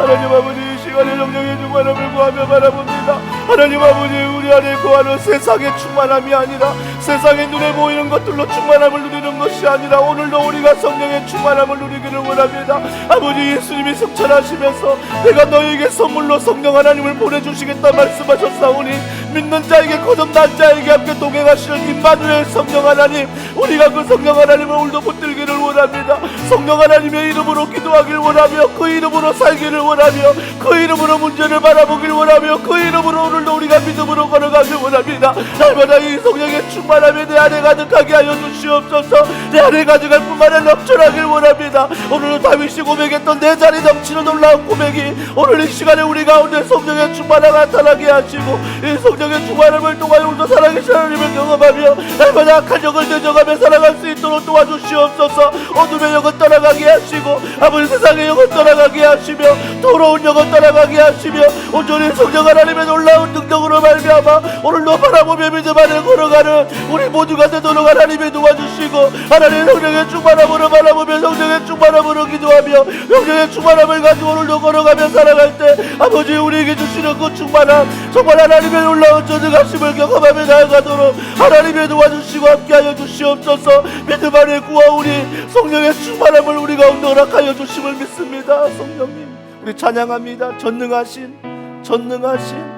하나님 아버지 이 시간에 성령의 충만함을 구하며 바라봅니다. 하나님 아버지 우리 안에 구하는 세상의 충만함이 아니라 세상의 눈에 보이는 것들로 충만함을 누리는 것이 아니라 오늘도 우리가 성령의 충만함을 누리기를 원합니다. 아버지 예수님이 승천하시면서 내가 너희에게 선물로 성령 하나님을 보내주시겠다 말씀하셨사오니 믿는 자에게 거듭난 자에게 함께 동행하시는 임마누엘 성령 하나님, 우리가 그 성령 하나님을 오늘도 붙들기를 원합니다. 성령 하나님의 이름으로 기도하길 원하며 그 이름으로 살기를 원하며 그 이름으로 문제를 바라보길 원하며 그 이름으로 오늘도 우리가 믿음으로 걸어가길 원합니다. 날마다 이 성령의 충만함에 내 안에 가득하게 하여 주시옵소서. 내 안에 가득할 뿐만 아니라 넘쳐나길 원합니다. 오늘도 다윗이 고백했던 내 자리 넘치는 놀라운 고백이 오늘 이 시간에 우리 가운데 성령의 충만함 나타나게 하시고 이 성령의 충만함을 통하여 오늘도 살아계신 하나님을 경험하며 날마다 가정을 되져가며 살아갈 수 있도록 도와주시옵소서. 어둠의 영은 떠나가게 하시고 아버지 세상의 영은 떠나가게 하시며 더러운 영은 떠나가게 하시며 온전히 성령 하나님의 놀라운 능력으로 말미암아 오늘도 바라보며 믿음 안에 걸어가는 우리 모두가 되도록 하나님이 도와주시고 하나님의 성령의 충만함으로 바라보며 성령의 충만함으로 기도하며 성령의 충만함을 가지고 오늘도 걸어가며 살아갈 때 아버지 우리에게 주시는 그 충만함 정말 하나님의 놀라운 전능하심을 경험하며 나아가도록 하나님이 도와주시고 함께하여 주시옵소서. 믿음 안에 구하오니 성령의 충만함을 우리 가운데 허락하여 주심을 믿습니다. 성령님 우리 찬양합니다. 전능하신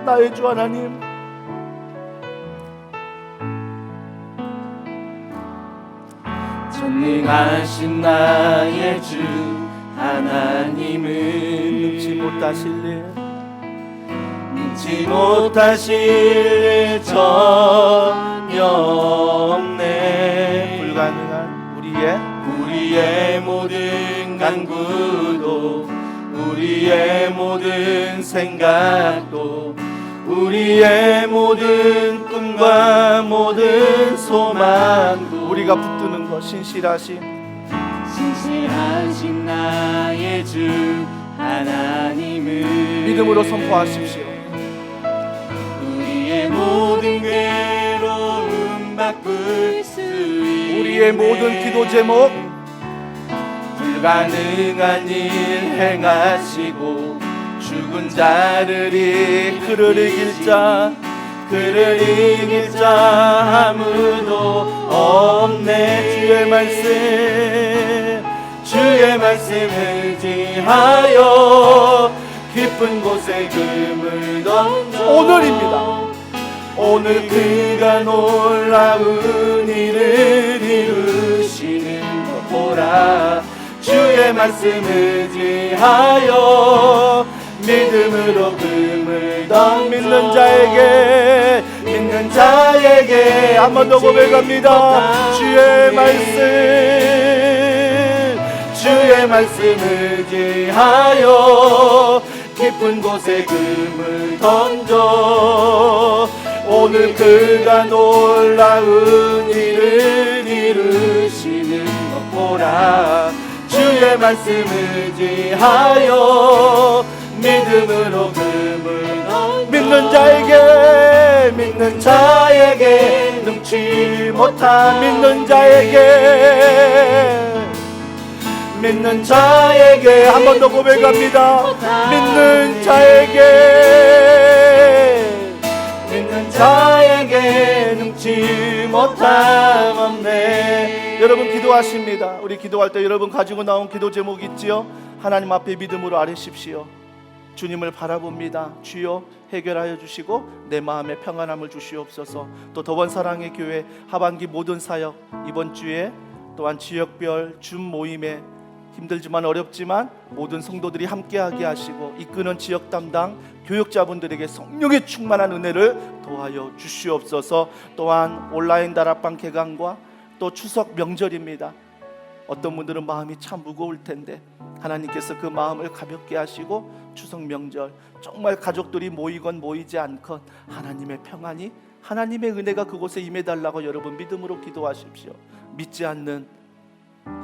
나의 주 하나님, 전능하신 나의 주 하나님은 능치 못하실 일 능치 못하실 일 전혀 없네. 불가능한 우리의 모든 간구도 우리의 모든 생각도 우리의 모든 꿈과 모든 소망도 우리가 붙드는 것 신실하신 나의 주 하나님은 믿음으로 선포하십시오. 우리의 모든 괴로움 바꿀 수 있네. 우리의 모든 기도 제목 불가능한 일 행하시고 죽은 자를 그를 이길 자 아무도 없네. 주의 말씀 의지하여 깊은 곳에 금을 던져. 오늘입니다. 오늘 그가 놀라운 일을 이루시는 것 보라. 주의 말씀 의지하여 믿음으로 금을 던져. 믿는 자에게 한 번 더 고백합니다. 주의 말씀 의지하여 깊은 곳에 금을 던져. 오늘 그가 놀라운 일을 이루시는 봅니다. 주의 말씀 의지하여 믿음으로 금을 믿는 자에게 능치 못한 믿는 자에게 한 번 더 고백합니다. 믿는 자에게 능치 못함 없네. 여러분 기도하십니다. 우리 기도할 때 여러분 가지고 나온 기도 제목 있지요? 하나님 앞에 믿음으로 아뢰십시오. 주님을 바라봅니다. 주여 해결하여 주시고 내 마음에 평안함을 주시옵소서. 또 더번 사랑의 교회 하반기 모든 사역 이번 주에 또한 지역별 줌 모임에 힘들지만 어렵지만 모든 성도들이 함께하게 하시고 이끄는 지역 담당 교육자분들에게 성령의 충만한 은혜를 도와여 주시옵소서. 또한 온라인 다락방 개강과 또 추석 명절입니다. 어떤 분들은 마음이 참 무거울 텐데 하나님께서 그 마음을 가볍게 하시고 추석 명절 정말 가족들이 모이건 모이지 않건 하나님의 평안이 하나님의 은혜가 그곳에 임해달라고 여러분 믿음으로 기도하십시오. 믿지 않는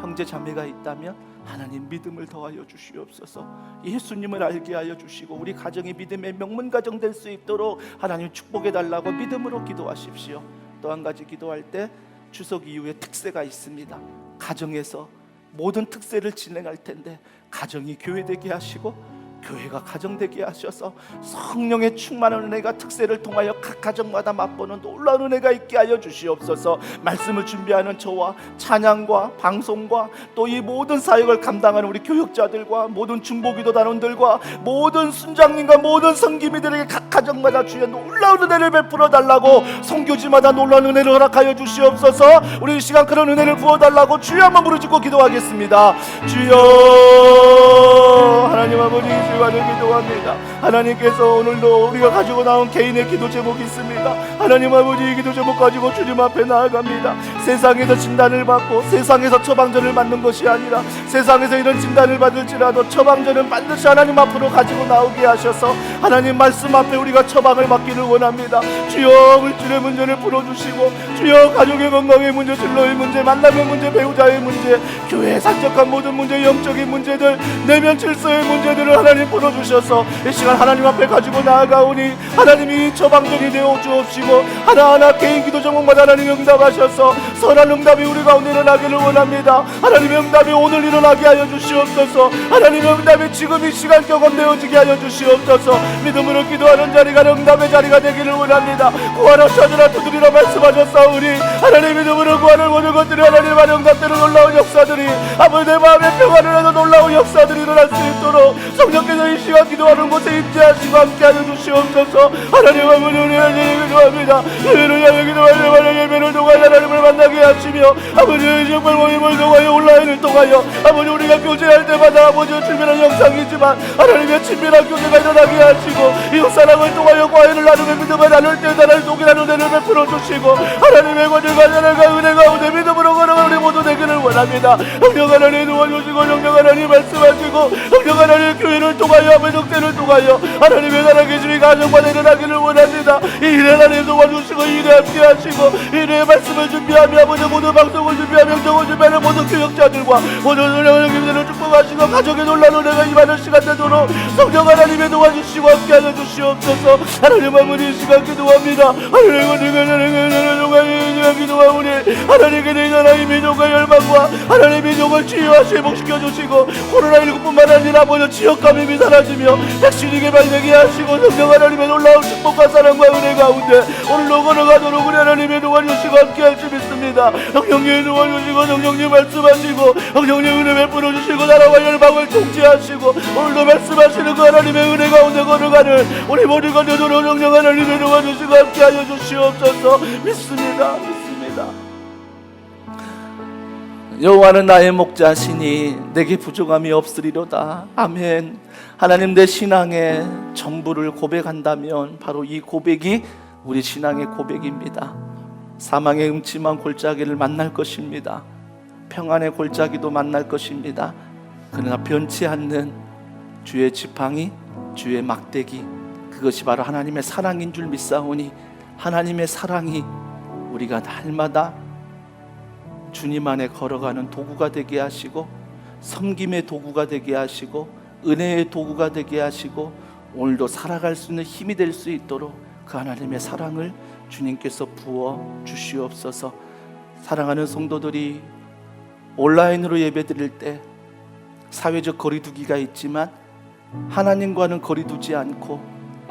형제 자매가 있다면 하나님 믿음을 더하여 주시옵소서. 예수님을 알게 하여 주시고 우리 가정이 믿음의 명문 가정 될 수 있도록 하나님 축복해 달라고 믿음으로 기도하십시오. 또 한 가지 기도할 때 추석 이후에 특세가 있습니다. 가정에서 모든 특세를 진행할 텐데 가정이 교회 되게 하시고 교회가 가정 되게 하셔서 성령의 충만한 은혜가 특세를 통하여 각 가정마다 맛보는 놀라운 은혜가 있게 하여 주시옵소서. 말씀을 준비하는 저와 찬양과 방송과 또 이 모든 사역을 감당하는 우리 교육자들과 모든 중보기도 단원들과 모든 순장님과 모든 성기미들에게 각 가정마다 주의 놀라운 은혜를 베풀어 달라고 선교지마다 놀라운 은혜를 허락하여 주시옵소서. 우리 이 시간 그런 은혜를 부어달라고 주여 한번 부르짖고 기도하겠습니다. 주여 하나님 아버지 주와를 기도합니다. 하나님께서 오늘도 우리가 가지고 나온 개인의 기도 제목이 있습니다. 하나님 아버지 이 기도 제목 가지고 주님 앞에 나아갑니다. 세상에서 진단을 받고 세상에서 처방전을 받는 것이 아니라 세상에서 이런 진단을 받을지라도 처방전은 반드시 하나님 앞으로 가지고 나오게 하셔서 하나님 말씀 앞에 우리가 처방을 받기를 원합니다. 주여 물질의 문제를 풀어주시고 주여 가족의 건강의 문제, 진로의 문제, 만남의 문제, 배우자의 문제, 교회에 산적한 모든 문제, 영적인 문제들, 내면 질서의 문제들을 하나님 풀어주셔서 이 시간 하나님 앞에 가지고 나아가오니 하나님이 처방전이 되어 주옵시고 하나하나 개인 기도 제목마다 하나님 응답하셔서 선한 응답이 우리 가운데 일어나기를 원합니다. 하나님의 응답이 오늘 일어나게 하여 주시옵소서. 하나님의 응답이 지금 이 시간 경험되어지게 하여 주시옵소서. 믿음으로 기도하는 자리가 응답의 자리가 되기를 원합니다. 구하라 찾으라 두드리라 말씀하셨사오니 하나님 믿음으로 구하는 모든 것들이 하나님 안에 응답되는 놀라운 역사들이 아버지 내 마음의 평안을 하는 놀라운 역사들이 일어날 수 있도록 성령께서 이 시간 기도하는 곳에 임재하시고 함께하여 주시옵소서. 하나님 아버지 우리를 기도합니다. 예배를 향해 기도하며 하나님 예배를 통하여 하나님을 만나게 하시며 아버지 정말 모임을 통하여 온라인을 통하여 아버지 우리가 교제할 때마다 아버지 친밀한 영상이지만 하나님의 친밀한 교제가 일어나게 하시고 이웃 사랑을 통하여 과연을 나누며 믿음을 나눌 때 나를 독일하는 은혜를 베풀어 주시고 하나님의 권위가 나라가 은혜 가운데 믿음으로 걸어가 우리 모두 되기를 원합니다. 성령 하나님 도와주시고 성령 하나님 말씀하시고 성령 하나님 교회를 통하여 아버지 덕대를 통하여 하나님의 나라 계시니 가정마다 일어나기를 원합니다. 이 일에 하나님 도와주시고 이 일에 함께 하시고 이 일에 말씀을 준비하며 아버지 모든 방송을 준비하며 명령을 준비하는 모든 교역자들과 모든 은혜를 기도를 축복하시고 가족의 놀라운 은혜가 임하는 시간 되도록 성령 하나님의 도와주시고 함께하여 주시옵소서. 하나님 아버지 이 시간 기도합니다. 하나님 기도하오니 하나님께 내 나라의 민족과 열방과 하나님의 민족을 치유하시 회복시켜 주시고 코로나19뿐만 아니라 모든 지역감염이 사라지며 백신이 개발되게 하시고 성령 하나님의 놀라운 축복과 사랑과 은혜 가운데 오늘도 걸어가도록 우리 하나님의 도와주시고 함께할 줄 믿습니다. 성령님 도와주시고 성령님 말씀하시고 성령님 은혜 베풀어 주시고 나라와 열방을 통치하시고 오늘도 말씀하시는 그 하나님의 은혜 가운데 걸어가는 우리 모두 가되도록 성령 하나님의 도와주시고 함께하여 주시옵소서. 믿습니다. 여호와는 나의 목자시니 내게 부족함이 없으리로다. 아멘. 하나님 내 신앙의 전부를 고백한다면 바로 이 고백이 우리 신앙의 고백입니다. 사망의 음침한 골짜기를 만날 것입니다. 평안의 골짜기도 만날 것입니다. 그러나 변치 않는 주의 지팡이, 주의 막대기, 그것이 바로 하나님의 사랑인 줄 믿사오니 하나님의 사랑이 우리가 날마다 주님 안에 걸어가는 도구가 되게 하시고, 섬김의 도구가 되게 하시고, 은혜의 도구가 되게 하시고, 오늘도 살아갈 수 있는 힘이 될 수 있도록 그 하나님의 사랑을 주님께서 부어 주시옵소서. 사랑하는 성도들이 온라인으로 예배드릴 때 사회적 거리두기가 있지만 하나님과는 거리두지 않고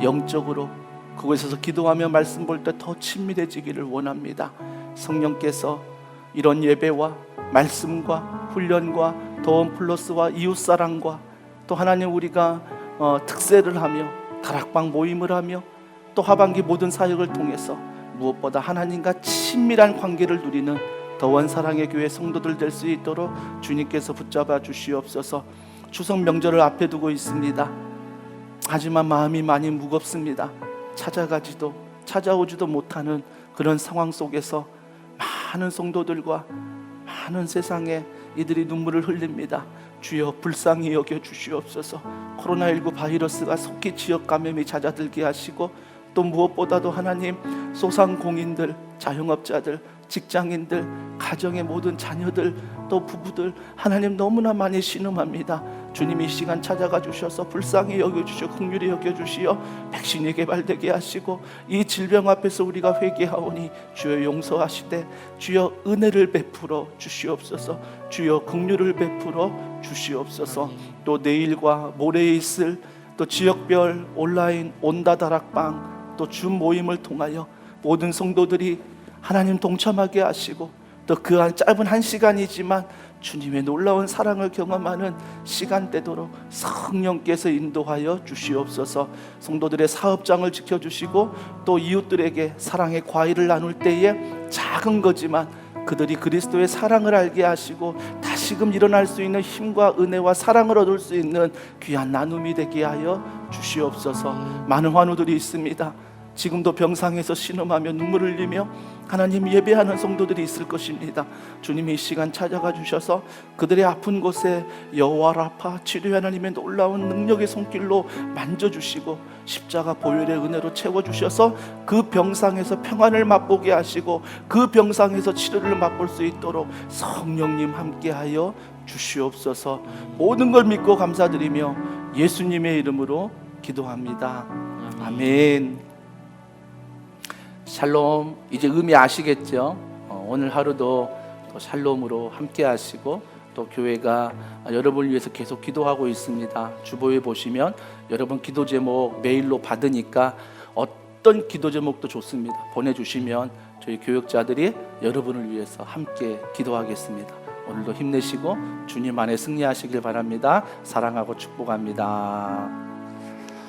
영적으로 그곳에서 기도하며 말씀 볼 때 더 친밀해지기를 원합니다. 성령께서 이런 예배와 말씀과 훈련과 더원 플러스와 이웃사랑과 또 하나님 우리가 특세를 하며 다락방 모임을 하며 또 하반기 모든 사역을 통해서 무엇보다 하나님과 친밀한 관계를 누리는 더원 사랑의 교회 성도들 될 수 있도록 주님께서 붙잡아 주시옵소서. 추석 명절을 앞에 두고 있습니다. 하지만 마음이 많이 무겁습니다. 찾아오지도 못하는 그런 상황 속에서 많은 성도들과 많은 세상에 이들이 눈물을 흘립니다. 주여 불쌍히 여겨 주시옵소서. 코로나19 바이러스가 속히 지역 감염이 잦아들게 하시고 또 무엇보다도 하나님 소상공인들, 자영업자들, 직장인들, 가정의 모든 자녀들 또 부부들 하나님 너무나 많이 신음합니다. 주님 이 시간 찾아가 주셔서 불쌍히 여겨주시고 긍휼히 여겨주시어 백신이 개발되게 하시고 이 질병 앞에서 우리가 회개하오니 주여 용서하시되 주여 은혜를 베풀어 주시옵소서. 주여 긍휼을 베풀어 주시옵소서. 또 내일과 모레에 있을 또 지역별 온라인 온다 다락방 또 줌 모임을 통하여 모든 성도들이 하나님 동참하게 하시고 또 그 짧은 한 시간이지만 주님의 놀라운 사랑을 경험하는 시간 되도록 성령께서 인도하여 주시옵소서. 성도들의 사업장을 지켜주시고 또 이웃들에게 사랑의 과일을 나눌 때에 작은 거지만 그들이 그리스도의 사랑을 알게 하시고 다시금 일어날 수 있는 힘과 은혜와 사랑을 얻을 수 있는 귀한 나눔이 되게 하여 주시옵소서. 많은 환우들이 있습니다. 지금도 병상에서 신음하며 눈물을 흘리며 하나님 예배하는 성도들이 있을 것입니다. 주님이 이 시간 찾아가 주셔서 그들의 아픈 곳에 여호와 라파 치료 하나님의 놀라운 능력의 손길로 만져주시고 십자가 보혈의 은혜로 채워주셔서 그 병상에서 평안을 맛보게 하시고 그 병상에서 치료를 맛볼 수 있도록 성령님 함께하여 주시옵소서. 모든 걸 믿고 감사드리며 예수님의 이름으로 기도합니다. 아멘. 샬롬. 이제 의미 아시겠죠? 오늘 하루도 또 샬롬으로 함께 하시고 또 교회가 여러분을 위해서 계속 기도하고 있습니다. 주보에 보시면 여러분 기도 제목 메일로 받으니까 어떤 기도 제목도 좋습니다. 보내주시면 저희 교역자들이 여러분을 위해서 함께 기도하겠습니다. 오늘도 힘내시고 주님 안에 승리하시길 바랍니다. 사랑하고 축복합니다.